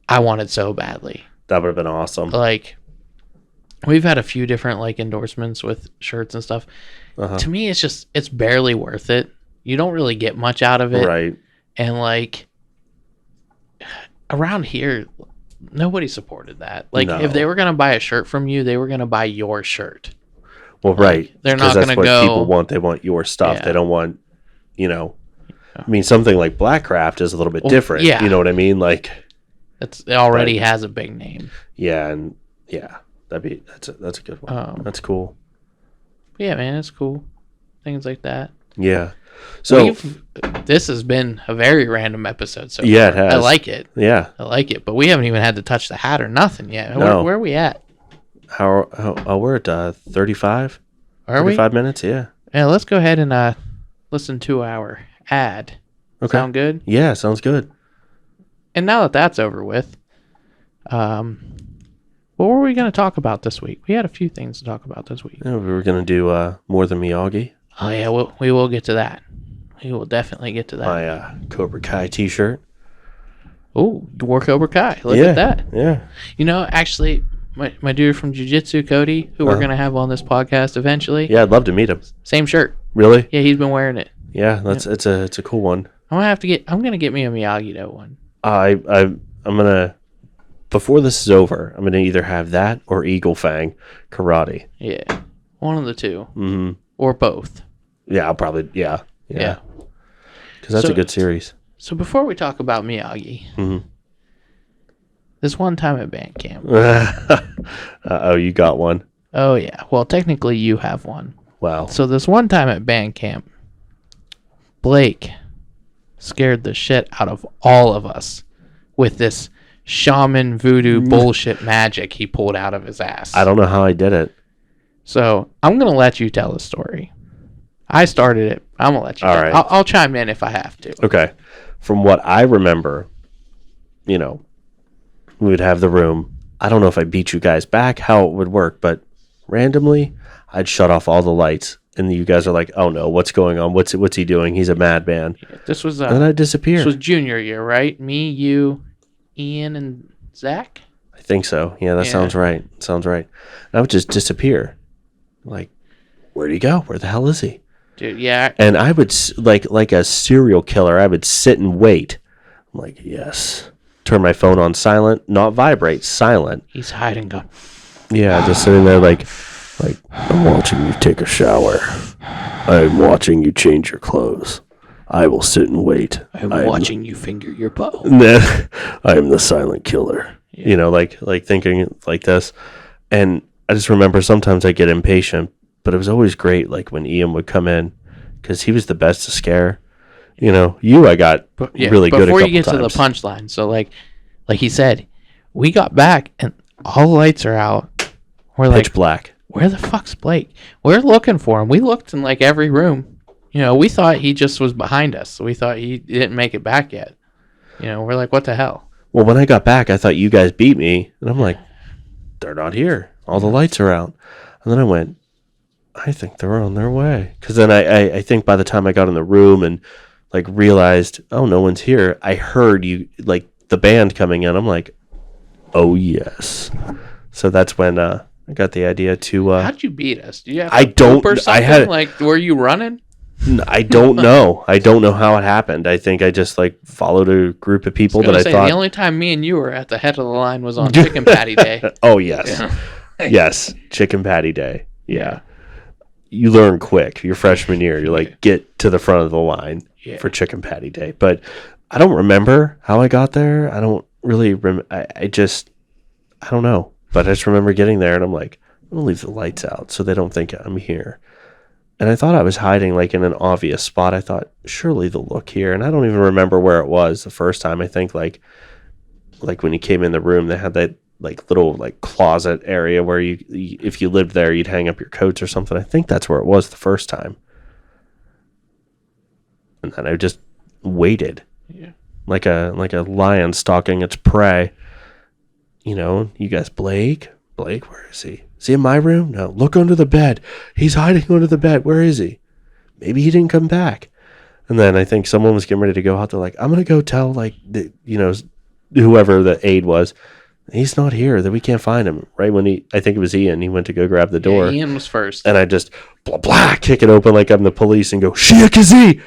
I wanted so badly. That would have been awesome. We've had a few different endorsements with shirts and stuff. To me, it's barely worth it. You don't really get much out of it. Right. And around here, nobody supported that. No. If they were going to buy a shirt from you, they were going to buy your shirt. Well, right. They're not going to go. People want. They want your stuff. Yeah. They don't want I mean, something like Blackcraft is a little bit different. yeah. You know what I mean? Like, it already has a big name. Yeah, and that's a good one. That's cool. Yeah, man, it's cool. Things like that. Yeah. So this has been a very random episode. So yeah, far. it has. I like it. Yeah, I like it. But we haven't even had to touch the hat or nothing yet. No. Where are we at? we're at 35. Are we? 35 minutes. Yeah. Yeah, let's go ahead and listen to our ad. Okay. Sound good? Yeah, sounds good. And now that that's over with, what were we going to talk about this week? We had a few things to talk about this week. Yeah, we were gonna do More Than Miyagi. Oh yeah, we will get to that. We will definitely get to that. My Cobra Kai T-shirt. Oh, wore Cobra Kai. Look Yeah, at that. Yeah. You know, actually, my dude from Jiu-Jitsu, Cody, who we're going to have on this podcast eventually. Yeah, I'd love to meet him. Same shirt. Really? Yeah, he's been wearing it. Yeah, it's a cool one. I'm gonna get me a Miyagi-Do one. I'm gonna, before this is over, I'm gonna either have that or Eagle Fang Karate. Yeah, one of the two, Mm-hmm. or both. Yeah, I'll probably yeah. Yeah. Because that's So- a good series. So before we talk about Miyagi, Mm-hmm. this one time at band camp. Oh, you got one. Oh yeah, well technically you have one. Wow. So this one time at band camp, Blake scared the shit out of all of us with this shaman voodoo bullshit magic he pulled out of his ass. I don't know how I did it. So I'm gonna let you tell the story. I started it. I'm gonna let you. All tell. right. I'll chime in if I have to. Okay. From what I remember, we would have the room. I don't know if I beat you guys back, how it would work, but randomly, I'd shut off all the lights, and you guys are like, "Oh no, what's going on? What's he doing? He's a madman." This was And then I'd disappear. This was junior year, right? Me, you, Ian, and Zach. I think so. Yeah, that Yeah. sounds right. Sounds right. And I would just disappear. Like, where'd he go? Where the hell is he? Dude, yeah. And I would, like a serial killer, I would sit and wait. I'm like, yes. Turn my phone on silent, not vibrate, silent. He's hiding. Going. Yeah, just sitting there like, I'm watching you take a shower. I'm watching you change your clothes. I will sit and wait. I'm watching you finger your bow. I am the silent killer. Yeah. Like thinking like this. And I just remember sometimes I get impatient, but it was always great, like when Ian would come in, because he was the best to scare. I got really good a couple Before you get to the times. punchline, so like he said, we got back and all the lights are out. We're Pitch like, black. where the fuck's Blake? We're looking for him. We looked in like every room. We thought he just was behind us. We thought he didn't make it back yet. We're like, what the hell? Well, when I got back, I thought you guys beat me, and I'm like, they're not here. All the lights are out. And then I went, I think they're on their way. Because then I think by the time I got in the room and like realized, oh, no one's here, I heard you, like the band coming in. I'm like, oh yes. So that's when I got the idea to. How'd you beat us? Do you have I to don't. poop or something? I had. Like, were you running? I don't know. I don't know how it happened. I think I just like followed a group of people that I thought. The only time me and you were at the head of the line was on Chicken Patty Day. Oh yes, Yeah. yes, Chicken Patty Day. Yeah, you learn quick. Your freshman year, you're like get to the front of the line for Chicken Patty Day. But I don't remember how I got there. I don't really. I don't know. But I just remember getting there, and I'm like, I'm gonna leave the lights out so they don't think I'm here. And I thought I was hiding like in an obvious spot. I thought, surely they'll look here. And I don't even remember where it was the first time. I think like when you came in the room, they had that like little like closet area where you if you lived there, you'd hang up your coats or something. I think that's where it was the first time. And then I just waited. Yeah. Like a lion stalking its prey. You guys, Blake, where is he? Is he in my room? No, look under the bed. He's hiding under the bed. Where is he? Maybe he didn't come back. And then I think someone was getting ready to go out. They're like, I'm going to go tell whoever the aide was, he's not here, that we can't find him. Right when I think it was Ian, he went to go grab the door. Yeah, Ian was first. And I just, blah, blah, kick it open like I'm the police and go, Shiakazi!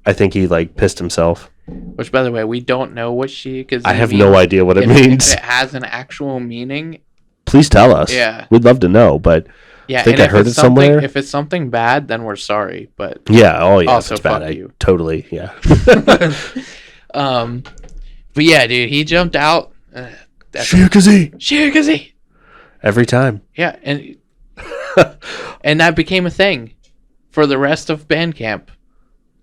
I think he like pissed himself. Which, by the way, we don't know what Shiakazi I have means. no idea what it means. If it has an actual meaning. Please tell us. Yeah. We'd love to know, but Yeah, I think and I heard it it's something, somewhere. if it's something bad, then we're sorry. But Yeah. Oh yeah. also, if it's bad. fuck I you. totally. Yeah. But yeah, dude, he jumped out. Shirakazi. Every time. Yeah, and and that became a thing for the rest of band camp.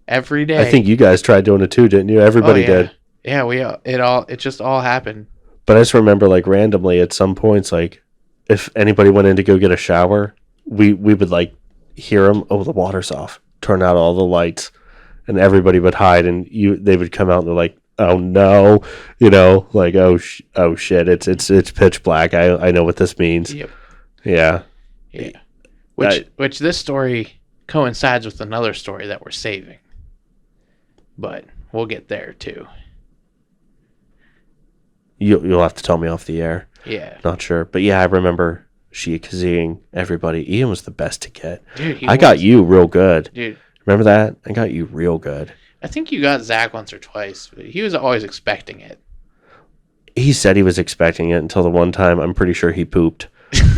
Every day. I think you guys tried doing it too, didn't you? Everybody did. Yeah, it just all happened. But I just remember, like, randomly at some points, like, if anybody went in to go get a shower, we would, like, hear them. Oh, the water's off. Turn out all the lights, and everybody would hide, and they would come out and they're like, oh no, like, oh shit, it's pitch black. I know what this means. Yep. Yeah. Yeah. Which this story coincides with another story that we're saving, but we'll get there too. You'll have to tell me off the air. Yeah. Not sure, but yeah, I remember Shikaziing everybody. Ian was the best to get. Dude, I got you real good. Dude. Remember that? I got you real good. I think you got Zach once or twice, but he was always expecting it. He said he was expecting it until the one time I'm pretty sure he pooped.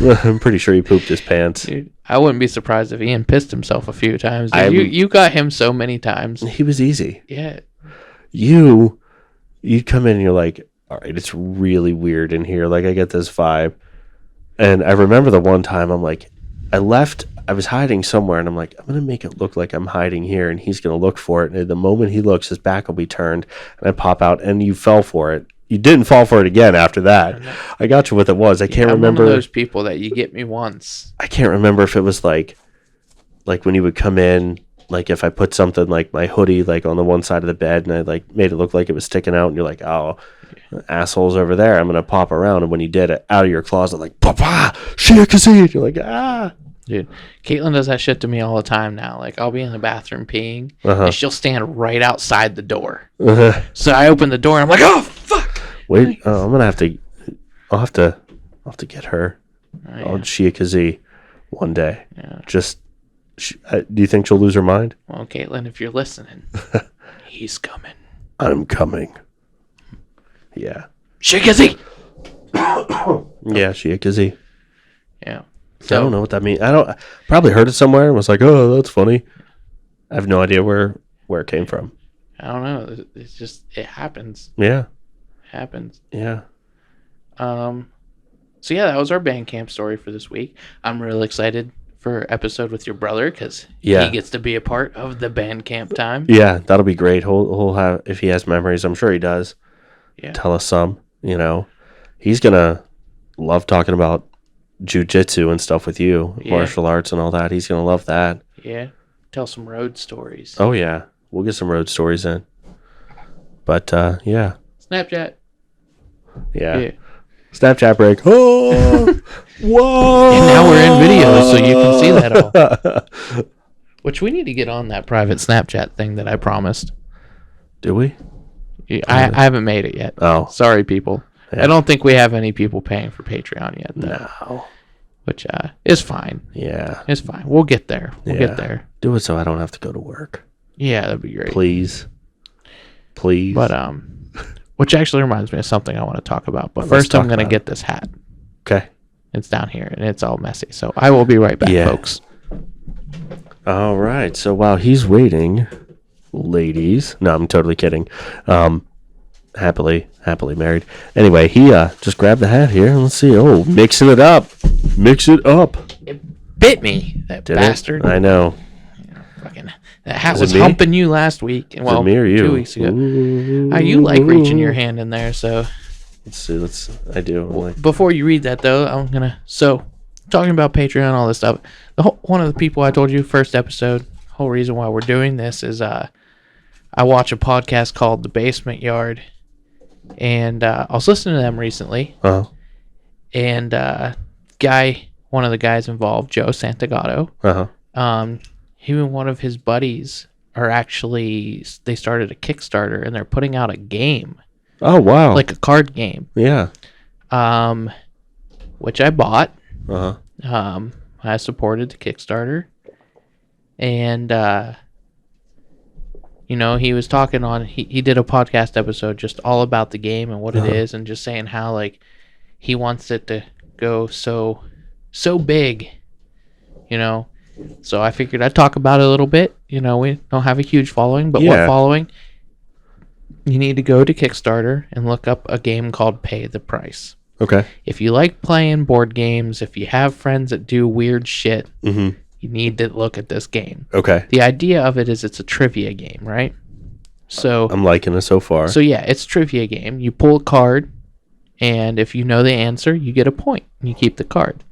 I'm pretty sure he pooped his pants. Dude, I wouldn't be surprised if Ian pissed himself a few times. You got him so many times. He was easy. Yeah. You'd come in and you're like, all right, it's really weird in here. Like, I get this vibe. And I remember the one time I'm like, I was hiding somewhere, and I'm like, I'm going to make it look like I'm hiding here, and he's going to look for it. And the moment he looks, his back will be turned, and I pop out, and you fell for it. You didn't fall for it again after that. I got you what it was. I can't remember. I'm one of those people that you get me once. I can't remember if it was like when you would come in, like if I put something like my hoodie like on the one side of the bed, and I like made it look like it was sticking out, and you're like, oh, asshole's over there. I'm going to pop around. And when you did it, out of your closet, like, Papa, Shirakazi. You're like, ah. Dude, Caitlin does that shit to me all the time now. Like, I'll be in the bathroom peeing, and she'll stand right outside the door. So I open the door, and I'm like, oh, fuck. Wait, I'm going to have to, I'll have to get her on Shirakazi one day. Yeah. Just, do you think she'll lose her mind? Well, Caitlin, if you're listening, he's coming. I'm coming. Yeah. Shirakazi! Yeah, Shirakazi. Yeah. So, I don't know what that means. Probably heard it somewhere and was like, oh, that's funny. I have no idea where it came from. I don't know. It's just, it happens. Yeah. It happens. Yeah. So yeah, that was our band camp story for this week. I'm really excited for episode with your brother because he gets to be a part of the band camp time. Yeah, that'll be great. He'll have, if he has memories, I'm sure he does. Yeah. Tell us some, He's going to love talking about jiu-jitsu and stuff with you, martial arts and all that. He's going to love that. Yeah. Tell some road stories. Oh, yeah. We'll get some road stories in. But, yeah. Snapchat. Yeah. Snapchat break. Oh! Whoa! And now we're in video, so you can see that all. Which we need to get on that private Snapchat thing that I promised. Do we? I haven't made it yet. Oh. Sorry, people. Yeah. I don't think we have any people paying for Patreon yet, though. No. Which is fine. Yeah. It's fine. We'll get there. We'll get there. Do it so I don't have to go to work. Yeah, that'd be great. Please. But, which actually reminds me of something I want to talk about. But first, I'm going to get this hat. Okay. It's down here, and it's all messy. So I will be right back, folks. All right. So while he's waiting, ladies. No, I'm totally kidding. Happily married. Anyway, he just grabbed the hat here. Let's see. Oh, mixing it up. Mix it up. It bit me, that bastard. I know. Fucking, that hat was humping you last week. Well, me or you? 2 weeks ago. You like reaching your hand in there, so. Let's see. I do. Before you read that, though, I'm going to. So, talking about Patreon and all this stuff. One of the people I told you, first episode, whole reason why we're doing this is I watch a podcast called The Basement Yard. And I was listening to them recently. Uh-huh. And one of the guys involved, Joe Santagato, him and one of his buddies they started a Kickstarter, and they're putting out a game. Oh, wow. Like a card game. Yeah. Which I bought. Uh-huh. I supported the Kickstarter. And, he was talking on, he did a podcast episode just all about the game and what it is, and just saying how, like, he wants it to go so big you know. So I figured I'd talk about it a little bit. You know, we don't have a huge following, but Yeah. what following? You need to go to Kickstarter and look up a game called Pay the Price. Okay. If you like playing board games, if you have friends that do weird shit, you need to look at this game. Okay. The idea of it is it's a trivia game, right? So I'm liking it so far. So yeah, it's a trivia game. You pull a card, and if you know the answer, you get a point, and you keep the card.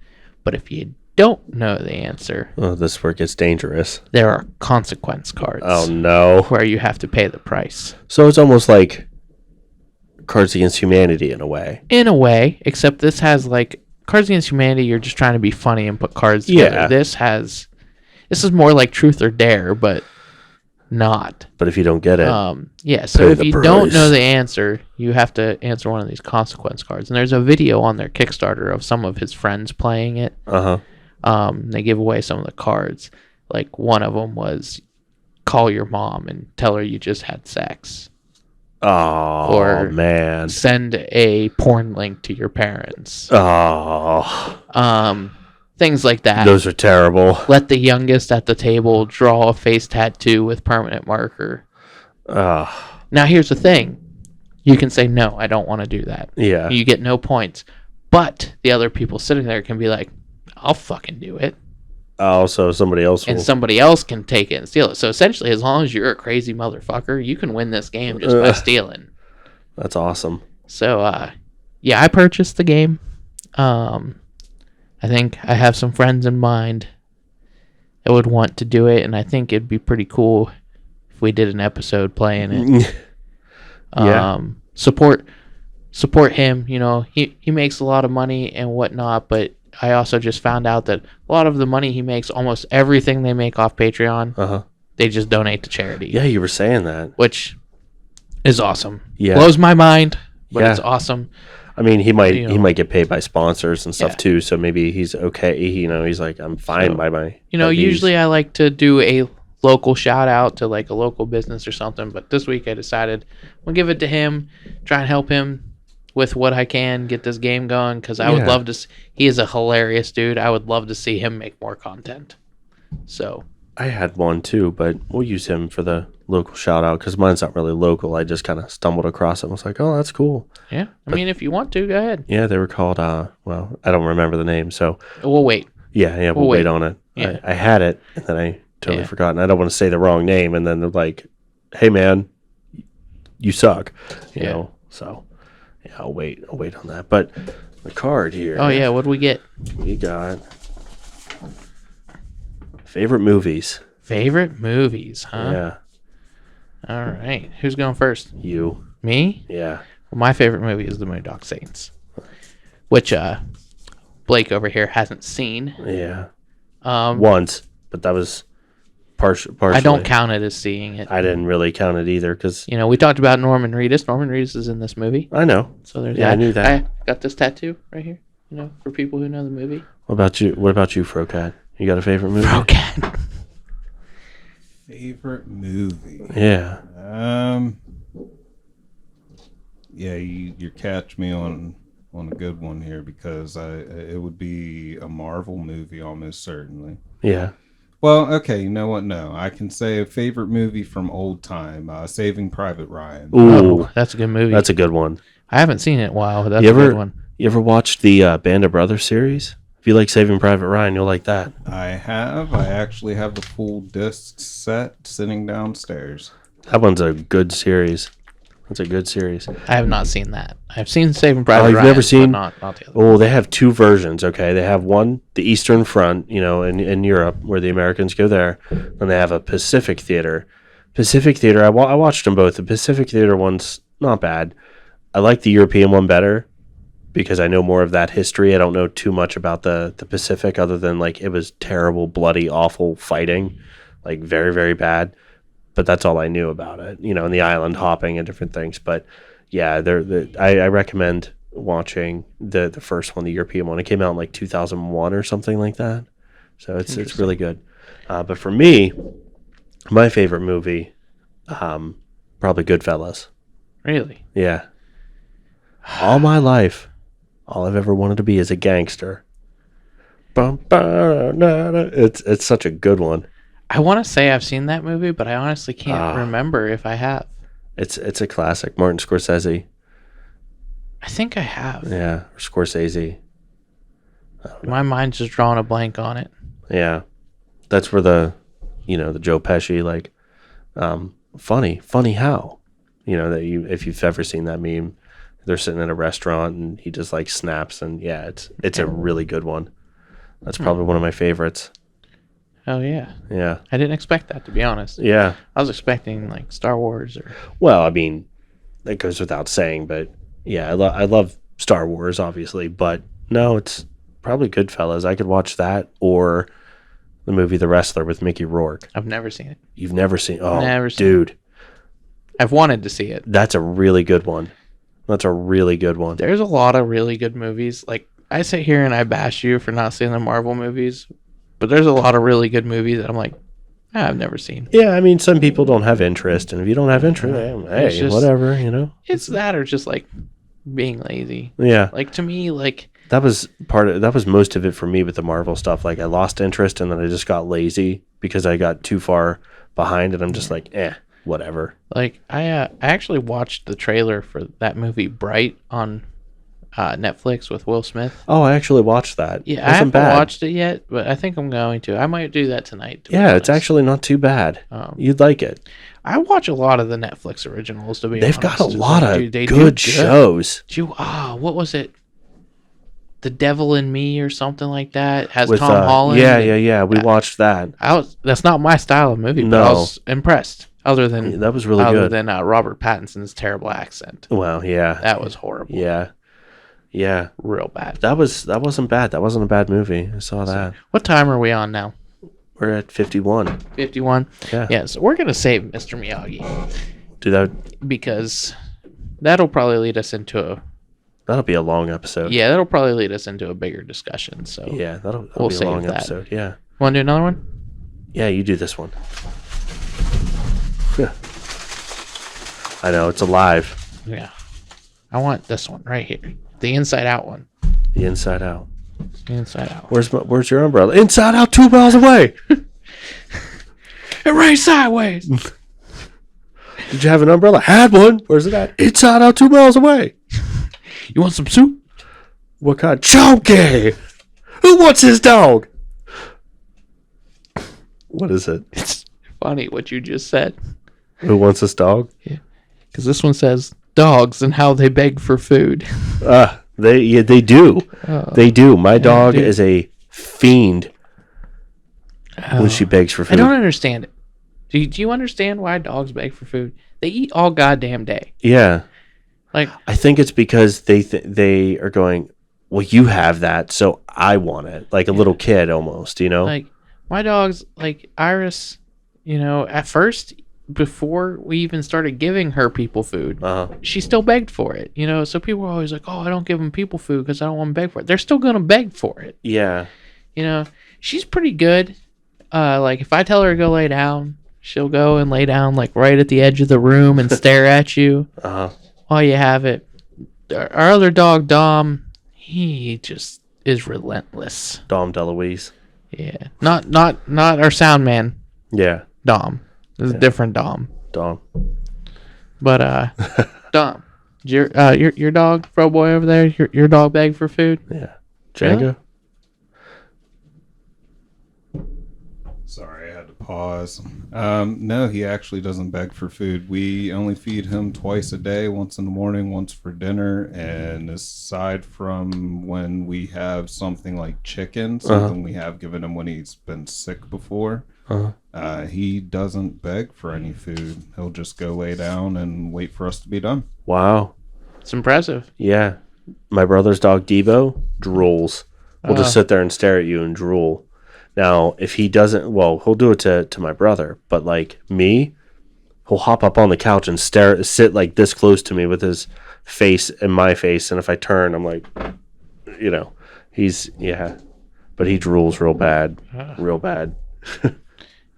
But if you don't know the answer, Oh, this is where it gets dangerous. there are consequence cards. Oh, no. Where you have to pay the price. So it's almost like Cards Against Humanity in a way. In a way, except this has like Cards Against Humanity. You're just trying to be funny and put cards together. Yeah. This is more like Truth or Dare, but not. But if you don't get it, Yeah. So pay if the you price. don't know the answer, you have to answer one of these consequence cards. And there's a video on their Kickstarter of some of his friends playing it. They give away some of the cards. Like one of them was call your mom and tell her you just had sex. Oh, Or man. Send a porn link to your parents. Oh, Things like that. those are terrible. Let the youngest at the table draw a face tattoo with permanent marker. Now here's the thing. You can say, no, I don't want to do that. Yeah. You get no points. But the other people sitting there can be like, I'll fucking do it. Oh, so somebody else will. And somebody else can take it and steal it. So essentially, as long as you're a crazy motherfucker, you can win this game just by stealing. That's awesome. So, yeah, I purchased the game. I think I have some friends in mind that would want to do it, and I think it'd be pretty cool if we did an episode playing it. Yeah. Support him. You know, he makes a lot of money and whatnot, but I also just found out that a lot of the money he makes, almost everything they make off Patreon, they just donate to charity. Yeah, you were saying that. Which is awesome. Yeah. Blows my mind, but Yeah. it's awesome. I mean, he might You know. he might get paid by sponsors and stuff Yeah. too. So maybe he's okay. You know, he's like, I'm fine So, by my. You know, by these. usually I like to do a local shout out to like a local business or something, but this week I decided we'll give it to him, try and help him with what I can, get this game going, because I would Yeah. love to. He is a hilarious dude. I would love to see him make more content. So I had one too, but we'll use him for the local shout out because mine's not really local. I just kind of stumbled across it and was like, oh, that's cool. yeah, I mean, if you want to, go ahead. Yeah, they were called, well, I don't remember the name. So We'll wait. yeah, we'll wait on it. Yeah. I had it and then I totally Yeah. forgot. And I don't want to say the wrong name. And then they're like, hey, man, you suck. You Yeah. know, so yeah, I'll wait on that. But the card here. Oh yeah, what do we get? We got favorite movies. Favorite movies, huh? Yeah. All right. Who's going first? You. Me? Yeah. Well, my favorite movie is The Moondog Saints, which Blake over here hasn't seen. Yeah. Um, Once, but that was partially. I don't count it as seeing it. I didn't really count it either because You know, we talked about Norman Reedus. Norman Reedus is in this movie. I know. So there's Yeah, that. I knew that. I got this tattoo right here, you know, for people who know the movie. What about you, Frocat? You got a favorite movie? Okay. Favorite movie? Yeah. Yeah, you catch me on a good one here because it would be a Marvel movie almost certainly. Yeah. Well, okay, you know what? No, I can say a favorite movie from old time, Saving Private Ryan. Ooh, Oh, that's a good movie. that's a good one. I haven't seen it in a while, but that's You a good ever one. you ever watched the Band of Brothers series? If you like Saving Private Ryan, you'll like that. I have. I actually have the full disc set sitting downstairs. That one's a good series. That's a good series. I have not seen that. I've seen Saving Private you've Ryan, never but seen- not the other. Oh, they have two versions. Okay, they have one, the Eastern Front, you know, in Europe, where the Americans go there. Then they have a Pacific Theater. Pacific Theater, I watched them both. The Pacific Theater one's not bad. I like the European one better because I know more of that history. I don't know too much about the Pacific other than like it was terrible, bloody, awful fighting, like very, very bad. But that's all I knew about it, you know, and the island hopping and different things. But yeah, I recommend watching the first one, the European one. It came out in like 2001 or something like that. So it's really good. But for me, my favorite movie, probably Goodfellas. Really? Yeah. All my life, all I've ever wanted to be is a gangster. It's such a good one. I want to say I've seen that movie, but I honestly can't remember if I have. It's a classic. Martin Scorsese. I think I have. Yeah, or Scorsese. My mind's just drawing a blank on it. Yeah, that's where the Joe Pesci funny how, that if you've ever seen that meme, they're sitting at a restaurant and he just like snaps, and yeah, it's a really good one. That's probably one of my favorites. Oh yeah. Yeah. I didn't expect that, to be honest. Yeah. I was expecting like Star Wars or. Well, I mean, that goes without saying, but yeah, I love Star Wars, obviously, but no, it's probably Goodfellas. I could watch that or the movie The Wrestler with Mickey Rourke. I've never seen it. You've never seen? Oh, Never seen dude. I've wanted to see it. That's a really good one. That's a really good one. There's a lot of really good movies. Like, I sit here and I bash you for not seeing the Marvel movies, but there's a lot of really good movies that I'm like, I've never seen. Yeah, I mean, some people don't have interest, and if you don't have interest, hey, just, whatever, It's that or just like being lazy. Yeah. Like, to me, like, that was most of it for me with the Marvel stuff. Like, I lost interest, and then I just got lazy because I got too far behind, and I'm just like, whatever. Like, I actually watched the trailer for that movie Bright on Netflix with Will Smith. Oh, I actually watched that. Yeah, I haven't watched it yet, but I think I'm going to. I might do that tonight. Yeah, it's actually not too bad. You'd like it. I watch a lot of the Netflix originals, to be honest. They've got a lot of good shows. What was it? The Devil in Me or something like that. Has with, Tom Holland. Yeah. We watched that. That's not my style of movie, but I was impressed. Other than that was really good. Other than Robert Pattinson's terrible accent. Well, yeah, that was horrible. Yeah, real bad. That wasn't bad. That wasn't a bad movie. I saw that. What time are we on now? We're at 51. 51. Yeah. So we're gonna save Mr. Miyagi. Do that because that'll probably lead us into That'll be a long episode. Yeah, that'll probably lead us into a bigger discussion. So yeah, that'll be a long episode. Yeah. Want to do another one? Yeah, you do this one. I know, it's alive. Yeah. I want this one right here. The inside out one. The inside out. The inside out. Where's your umbrella? Inside out, 2 miles away. It rained sideways. Did you have an umbrella? Had one. Where's it at? Inside out, 2 miles away. You want some soup? What kind? Chunky. Who wants his dog? What is it? It's funny what you just said. Who wants this dog? Yeah. Because this one says dogs and how they beg for food. They do. They do. My dog is a fiend when she begs for food. I don't understand it. Do you understand why dogs beg for food? They eat all goddamn day. Yeah. Like, I think it's because they are going, well, you have that, so I want it. Like a little kid almost, Like, my dog's, like, Iris, at first, before we even started giving her people food, she still begged for it, So people were always like, oh, I don't give them people food because I don't want to beg for it. They're still going to beg for it. Yeah. She's pretty good. Like, if I tell her to go lay down, she'll go and lay down, like, right at the edge of the room and stare at you. While you have it. Our other dog, Dom, he just is relentless. Dom DeLuise. Yeah. Not our sound man. Yeah. Dom. This is a different Dom. Dom. But Dom, your dog, Fro Boy over there, your dog beg for food? Yeah. Django? Really? Sorry, I had to pause. No, he actually doesn't beg for food. We only feed him twice a day, once in the morning, once for dinner. And aside from when we have something like chicken, something we have given him when he's been sick before, he doesn't beg for any food. He'll just go lay down and wait for us to be done. Wow. It's impressive. Yeah. My brother's dog, Debo, drools. We'll just sit there and stare at you and drool. Now, if he doesn't, well, he'll do it to my brother. But, like, me, he'll hop up on the couch and sit, like, this close to me with his face in my face. And if I turn, I'm like, But he drools real bad. Real bad.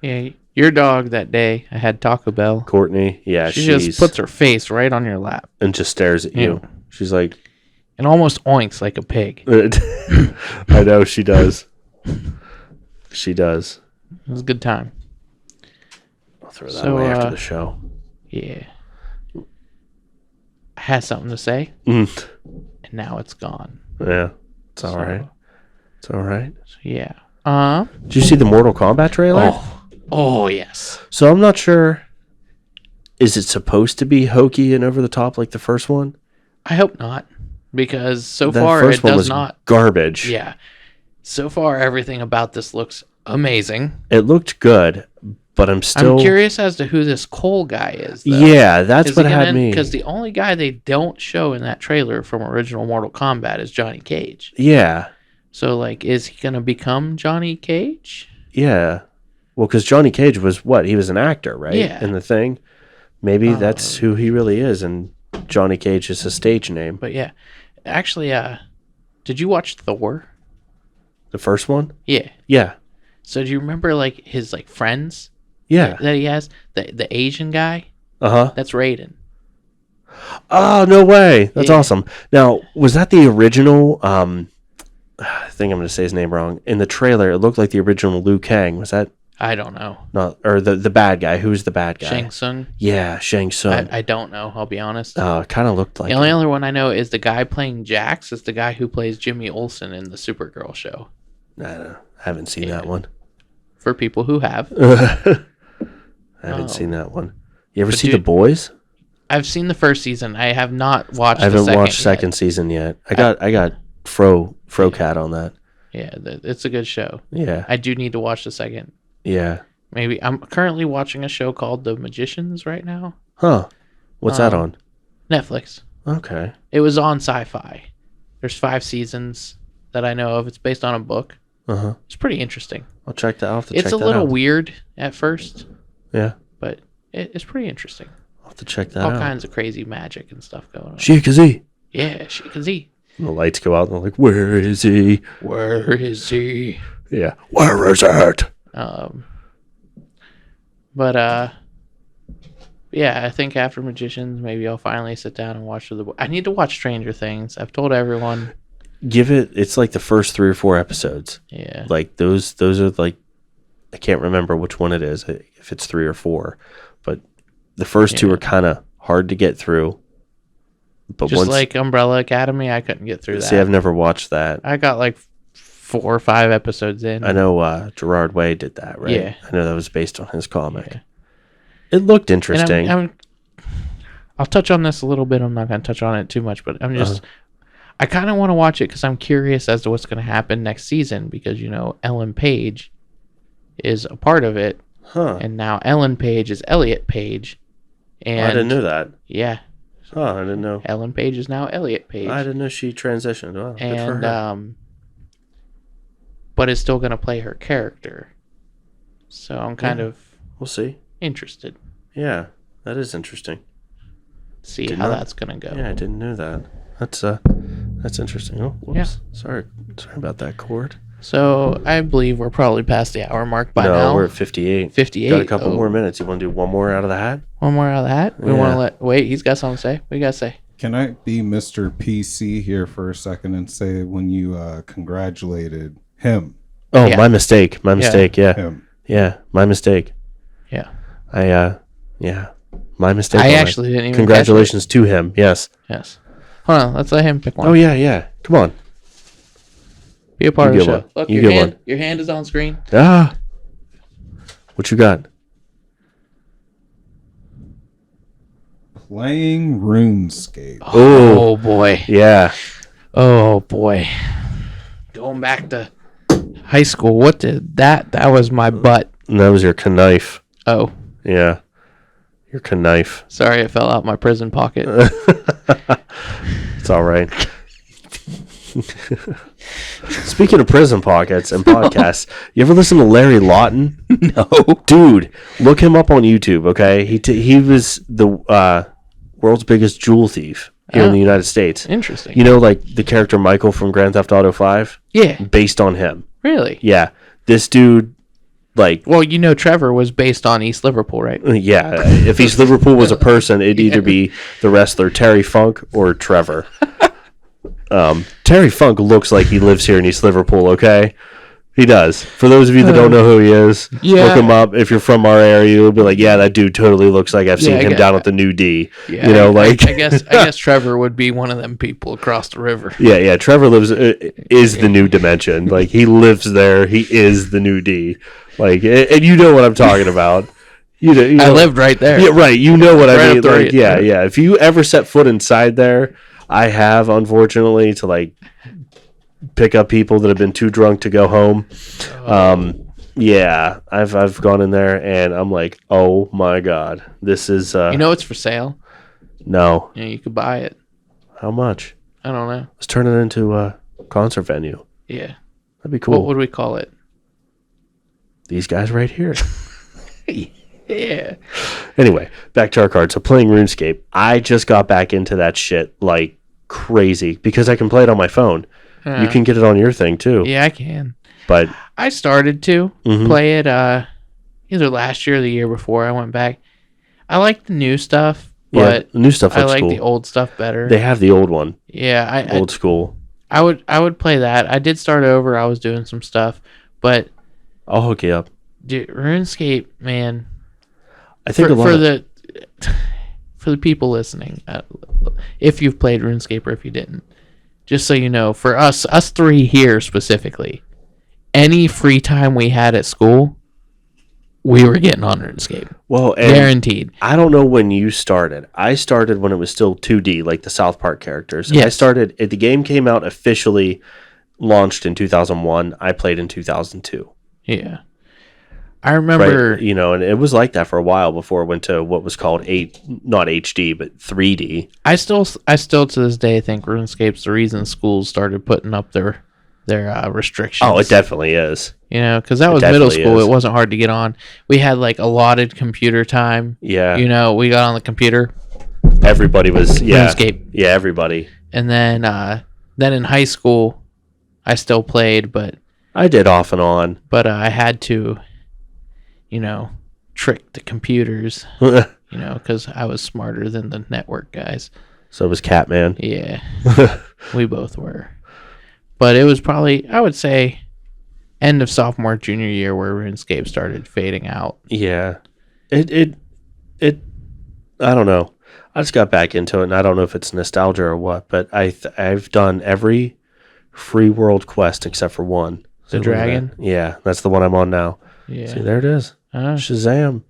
Yeah, your dog that day, I had Taco Bell. Courtney, yeah. She just puts her face right on your lap. And just stares at you. She's like... And almost oinks like a pig. I know, she does. She does. It was a good time. I'll throw that away after the show. Yeah. I had something to say, Mm. and now it's gone. Yeah, it's all right. It's all right. So, yeah. Did you see the Mortal Kombat trailer? Oh, yes. So I'm not sure. Is it supposed to be hokey and over the top like the first one? I hope not, because so That far first it one does was not. garbage. Yeah. So far, everything about this looks amazing. It looked good, but I'm still... I'm curious as to who this Cole guy is, though. Yeah, that's what had me... Because the only guy they don't show in that trailer from original Mortal Kombat is Johnny Cage. Yeah. So, like, is he going to become Johnny Cage? Yeah. Well, because Johnny Cage was what? He was an actor, right? Yeah. In the thing. Maybe that's who he really is, and Johnny Cage is his stage name. But, yeah. Actually, did you watch Thor? The first one? Yeah. Yeah. So, do you remember, like, his, like, friends? Yeah. That he has? The Asian guy? Uh-huh. That's Raiden. Oh, no way. That's Yeah. awesome. Now, was that the original... I think I'm going to say his name wrong. In the trailer, it looked like the original Liu Kang. Was that I don't know. not... Or the bad guy. Who's the bad guy? Shang Tsung? Yeah, Shang Tsung. I don't know, I'll be honest. It kind of looked like The only him. other one I know is the guy playing Jax is the guy who plays Jimmy Olsen in the Supergirl show. I haven't seen that one. For people who have. I haven't seen that one. You ever But see dude- The Boys? I've seen the first season. I have not watched I haven't the second watched yet. second season yet. I got Frocat on that. Yeah, it's a good show. Yeah. I do need to watch the second. Yeah. Maybe I'm currently watching a show called The Magicians right now. Huh. What's that on? Netflix. Okay. It was on Sci-Fi. There's 5 seasons that I know of. It's based on a book. Uh-huh. It's pretty interesting. I'll check that. I'll have to check It's that a little out. weird at first, Yeah. but it's pretty interesting. I'll have to check that All out. kinds of crazy magic and stuff going on. Shikazi. Yeah, she can see. And the lights go out and they're like, where is he? Where is he? Yeah. Where is it? But yeah, I think after Magicians, maybe I'll finally sit down and watch I need to watch Stranger Things. I've told everyone. It's like the first 3 or 4 episodes. Yeah. Like those are like, I can't remember which one it is, if it's 3 or 4, but the first 2 are kind of hard to get through. But Just like Umbrella Academy, I couldn't get through that. See, I've never watched that. I got like 4 or 5 episodes in. I know Gerard Way did that, right? Yeah. I know that was based on his comic. Yeah. It looked interesting. I'll touch on this a little bit. I'm not going to touch on it too much, but I'm just... I kind of want to watch it because I'm curious as to what's going to happen next season because, you know, Ellen Page is a part of it. Huh. And now Ellen Page is Elliot Page. And I didn't know that. Yeah. Oh, I didn't know. Ellen Page is now Elliot Page. I didn't know she transitioned. Wow, good for her. And but is still going to play her character. So I'm kind of We'll see. interested Yeah, that is interesting. to see how that's going to go. Yeah, I didn't know that. That's interesting. Oh, whoops. Yeah. Sorry about that cord. So I believe we're probably past the hour mark by no, now. we're at 58. 58. Got a couple more minutes. You want to do one more out of the hat? One more out of the hat. We want to wait. He's got something to say. What you got to say? Can I be Mr. PC here for a second and say when you congratulated him? Oh, Yeah. my mistake. My mistake. Yeah. Him. Yeah, my mistake. Yeah. My mistake. I on actually that. didn't even Congratulations to him. Yes. Yes. Hold on. Let's let him pick one. Oh yeah. Come on. Be a part You of the get show. one. Look, You your get hand. one. Your hand is on screen. Ah. What you got? Playing RuneScape. Oh boy. Yeah. Oh boy. Going back to high school. What did that? That was my butt. And that was your knife. Oh, Yeah. Your knife. sorry, it fell out my prison pocket. It's all right. Speaking of prison pockets and podcasts, you ever listen to Larry Lawton? No. Dude, look him up on YouTube, okay? He was the world's biggest jewel thief here in the United States. Interesting. You know, like the character Michael from Grand Theft Auto 5? Yeah. Based on him. Really? Yeah. This dude, like, Well, you know, Trevor was based on East Liverpool, right? yeah, if East Liverpool was a person, it'd either be the wrestler Terry Funk or Trevor. Terry Funk looks like he lives here in East Liverpool, okay? He does. For those of you that don't know who he is, Yeah. look him up. If you're from our area, you'll be like, yeah, that dude totally looks like I've seen I him get down that. at the New D. Yeah, You know, like I guess Trevor would be one of them people across the river. yeah. Trevor is the new dimension. Like he lives there. He is the New D. Like, and you know what I'm talking about. You know, I lived right there. Yeah, right. You know what I Right mean. up the Like, right- yeah. If you ever set foot inside there, I have, unfortunately, to like pick up people that have been too drunk to go home. Yeah, I've gone in there and I'm like, oh my god, this is. You know it's for sale. No, Yeah, you could buy it. how much? I don't know. Let's turn it into a concert venue. Yeah. That'd be cool. What would we call it? These guys right here. Yeah. Anyway, back to our card. So playing RuneScape, I just got back into that shit like crazy because I can play it on my phone. You can get it on your thing too. Yeah, I can. But I started to play it either last year or the year before. I went back. I like the new stuff, but the new stuff I looks like cool. the old stuff better. They have the old one, Yeah, old school. I would play that. I did start over. I was doing some stuff, but I'll hook you up. dude, RuneScape, man. I think for, a lot for of the for the people listening, if you've played RuneScape or if you didn't, just so you know, for us three here specifically, any free time we had at school, we were getting on RuneScape. well, and Guaranteed. I don't know when you started. I started when it was still 2D, like the South Park characters. I Yes. started. The game came out officially, launched in 2001. I played in 2002. Yeah. I remember. Right, you know, and it was like that for a while before it went to what was called not HD, but 3D. I still to this day think RuneScape's the reason schools started putting up their restrictions. Oh, it definitely is. You know, because that was middle definitely school. is. It wasn't hard to get on. We had like allotted computer time. Yeah, You know, we got on the computer, everybody was. Yeah, RuneScape. yeah, everybody. And then in high school, I still played, but I did off and on. I had to, you know, trick the computers, you know, because I was smarter than the network guys. So it was Catman. Yeah, we both were. But it was probably, I would say, end of sophomore, junior year where RuneScape started fading out. Yeah, it. I don't know. I just got back into it, and I don't know if it's nostalgia or what, but I've done every free world quest except for one. The dragon? Yeah, that's the one I'm on now. Yeah. See, there it is. Shazam.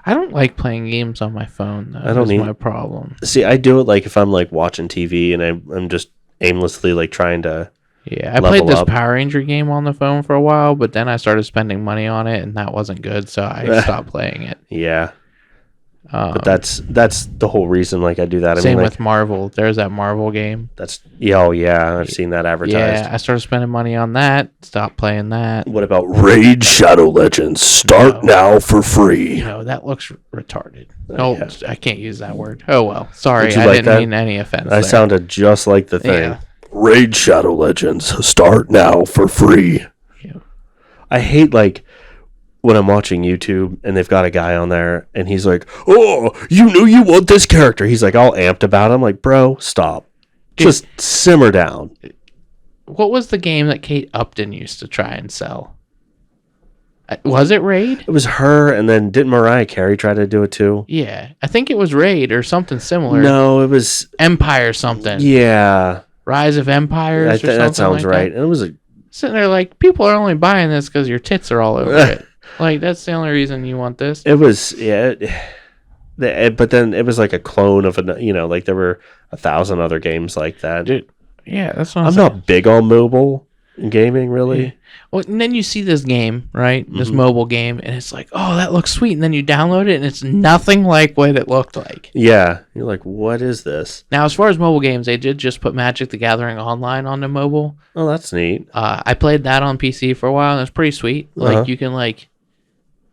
I don't like playing games on my phone, though. I don't That's need- my problem. See, I do it like if I'm like watching TV and I'm just aimlessly like trying to. Yeah, I played Level this up. Power Ranger game on the phone for a while, but then I started spending money on it, and that wasn't good, so I stopped playing it. Yeah, but that's the whole reason. Like I do that. I Same mean, like, with Marvel. There's that Marvel game. that's oh yeah, I've seen that advertised. Yeah, I started spending money on that. Stopped playing that. What about Raid Shadow Legends? Start now for free. You know, that looks retarded. Oh, Oh, yeah. I can't use that word. Oh well, sorry, Did you I like didn't that? mean any offense. I there. sounded just like the thing. Yeah. Raid Shadow Legends. Start now for free. Yeah. I hate like when I'm watching YouTube and they've got a guy on there and he's like, "Oh, you knew you want this character." He's like all amped about it. I'm like, "Bro, stop. Just simmer down." What was the game that Kate Upton used to try and sell? Was it Raid? It was her, and then didn't Mariah Carey try to do it too? Yeah, I think it was Raid or something similar. No, it was. Empire something. Yeah, Rise of Empires or something that sounds like right. that. And it was a. Sitting there like, people are only buying this because your tits are all over it. Like, that's the only reason you want this. It was but then it was like a clone of like there were 1,000 other games like that. Dude, yeah, that's what I'm not big on mobile gaming, really. Yeah. Well, and then you see this game, right? This Mm-hmm. mobile game, and it's like, oh, that looks sweet. And then you download it, and it's nothing like what it looked like. Yeah, you're like, what is this? Now, as far as mobile games, they did just put Magic the Gathering Online on the mobile. Oh, that's neat. I played that on PC for a while, and it's pretty sweet. Like, Uh-huh. you can, like,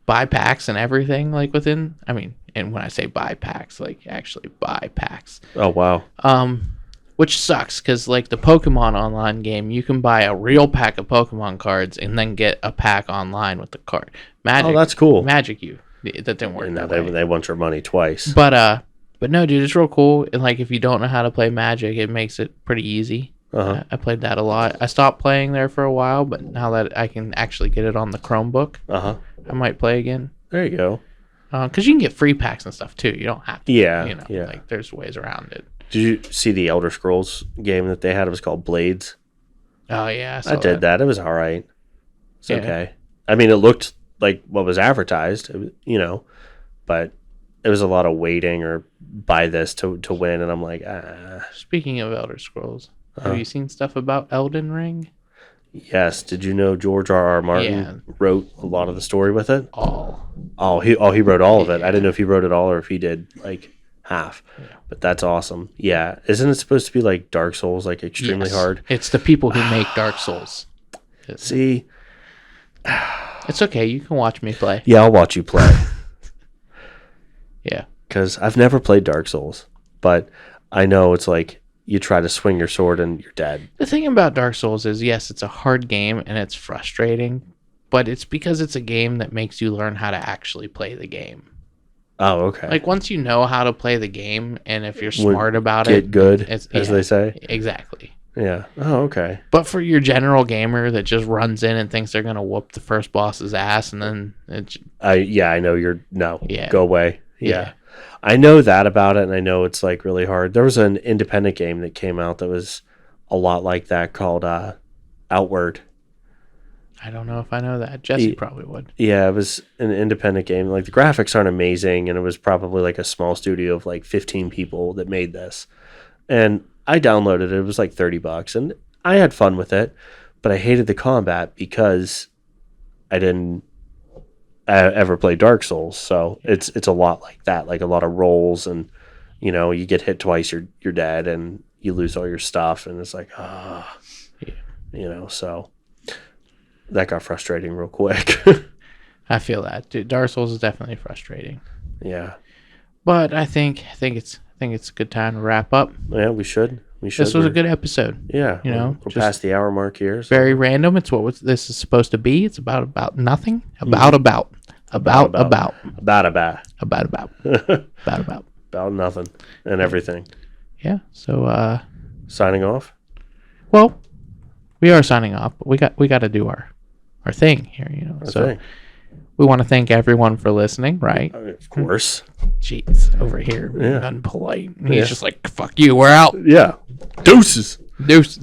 buy packs and everything, like, within... I mean, and when I say buy packs, like, actually buy packs. Oh, wow. Which sucks, because, like, the Pokemon Online game, you can buy a real pack of Pokemon cards and then get a pack online with the card. Magic. Oh, that's cool. That didn't work And that now way. they want your money twice. But no, dude, it's real cool. And, like, if you don't know how to play Magic, it makes it pretty easy. I played that a lot. I stopped playing there for a while, but now that I can actually get it on the Chromebook, I might play again. There you go. Because you can get free packs and stuff too. You don't have to. Yeah. Like there's ways around it. Did you see the Elder Scrolls game that they had? It was called Blades. Oh yeah, I did that. It was all right. It's okay. I mean, it looked like what was advertised, but it was a lot of waiting or buy this to win, and I'm like, Speaking of Elder Scrolls, have you seen stuff about Elden Ring? Yes. Did you know George R.R. Martin wrote a lot of the story with it? He wrote all of it. I didn't know if he wrote it all or if he did like half. Yeah. But that's awesome. Yeah. Isn't it supposed to be like Dark Souls, like extremely hard? It's the people who make Dark Souls. See? It's okay. You can watch me play. Yeah, I'll watch you play. Yeah. Because I've never played Dark Souls, but I know it's like you try to swing your sword and you're dead. The thing about Dark Souls is, yes, it's a hard game and it's frustrating, but it's because it's a game that makes you learn how to actually play the game. Oh, okay. Like once you know how to play the game, and if you're smart about it, get good, as they say. Exactly. Yeah. Oh, okay. But for your general gamer that just runs in and thinks they're gonna whoop the first boss's ass, and then I know go away. Yeah. I know that about it, and I know it's like really hard. There was an independent game that came out that was a lot like that called Outward. I don't know if I know that. Jesse probably would. Yeah, it was an independent game. Like the graphics aren't amazing, and it was probably like a small studio of like 15 people that made this. And I downloaded it. It was like $30, and I had fun with it, but I hated the combat because I didn't ever play Dark Souls. So it's a lot like that, like a lot of rolls, and you get hit twice, you're dead, and you lose all your stuff, and it's like so that got frustrating real quick. I feel that. Dude, Dark Souls is definitely frustrating. Yeah. But I think it's a good time to wrap up. Yeah, we should. This was a good episode. Yeah. We're past the hour mark here. So. Very random. It's this is supposed to be. It's about nothing. About nothing and everything. Yeah. So signing off. Well, we are signing off, but we got to do our thing here, thing. We want to thank everyone for listening, right? Of course. Jeez, over here, unpolite. He's just like, fuck you, we're out. Yeah. Deuces.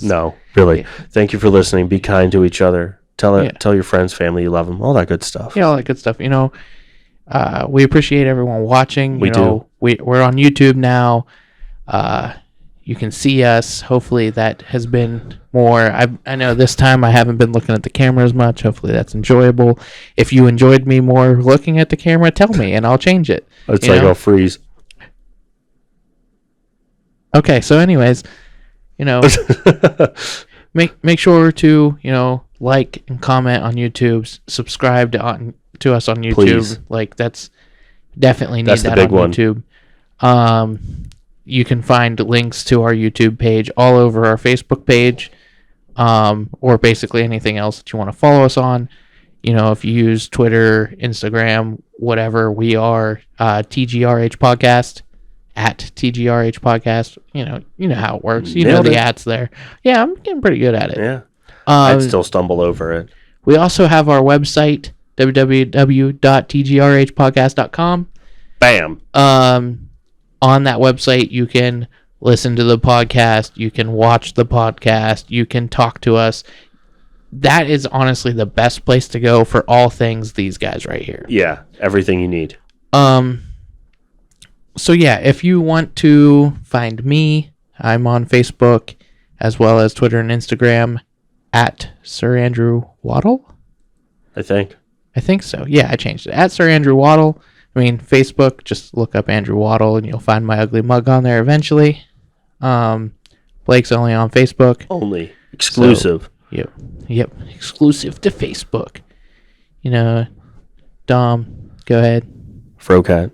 No, really. Yeah. Thank you for listening. Be kind to each other. Tell your friends, family you love them. All that good stuff. Yeah, all that good stuff. We appreciate everyone watching. We do. We're on YouTube now. You can see us. Hopefully that has been more. I know this time I haven't been looking at the camera as much. Hopefully that's enjoyable. If you enjoyed me more looking at the camera, tell me and I'll change it. It's like I'll freeze. Okay, so anyways, make sure to like and comment on YouTube. Subscribe to us on YouTube. Please. Like that's definitely need that on YouTube. You can find links to our YouTube page all over our Facebook page, or basically anything else that you want to follow us on. If you use Twitter, Instagram, whatever, we are TGRH Podcast, at TGRH Podcast. You know how it works. You know the ads there. Yeah, I'm getting pretty good at it. Yeah. I'd still stumble over it. We also have our website, www.tgrhpodcast.com. Bam. On that website, you can listen to the podcast, you can watch the podcast, you can talk to us. That is honestly the best place to go for all things these guys right here. Yeah, everything you need. So yeah, if you want to find me, I'm on Facebook as well as Twitter and Instagram at Sir Andrew Waddle. I think so. Yeah, I changed it. At Sir Andrew Waddle. Facebook, just look up Andrew Waddle and you'll find my ugly mug on there eventually. Blake's only on Facebook. Only. Exclusive. So, yep. Exclusive to Facebook. Dom, go ahead. Frocat.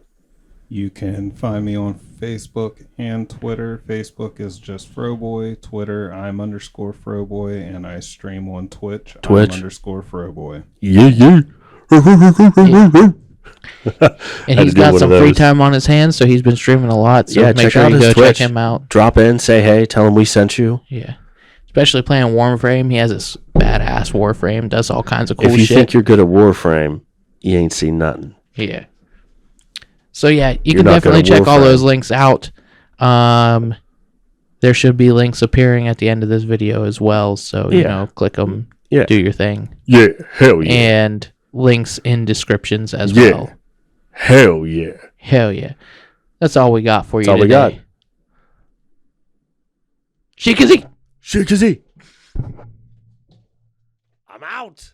You can find me on Facebook and Twitter. Facebook is just Froboy. Twitter, I'm _Froboy. And I stream on Twitch. I'm _Froboy. Yeah. And he's got some free time on his hands, so he's been streaming a lot. So make sure you go check him out. Drop in, say hey, tell him we sent you. Yeah. especially playing Warframe. He has this badass Warframe, does all kinds of cool shit. If you think you're good at Warframe, you ain't seen nothing. Yeah. So yeah, you You're can not definitely gonna check all Warframe. those links out. There should be links appearing at the end of this video as well. So, you Yeah. know, click them, Yeah. do your thing. Yeah, hell yeah. And links in descriptions as Yeah. well. Hell yeah. Hell yeah. That's all we got for you That's all we got. today. Shikazy! Shikazy. I'm out.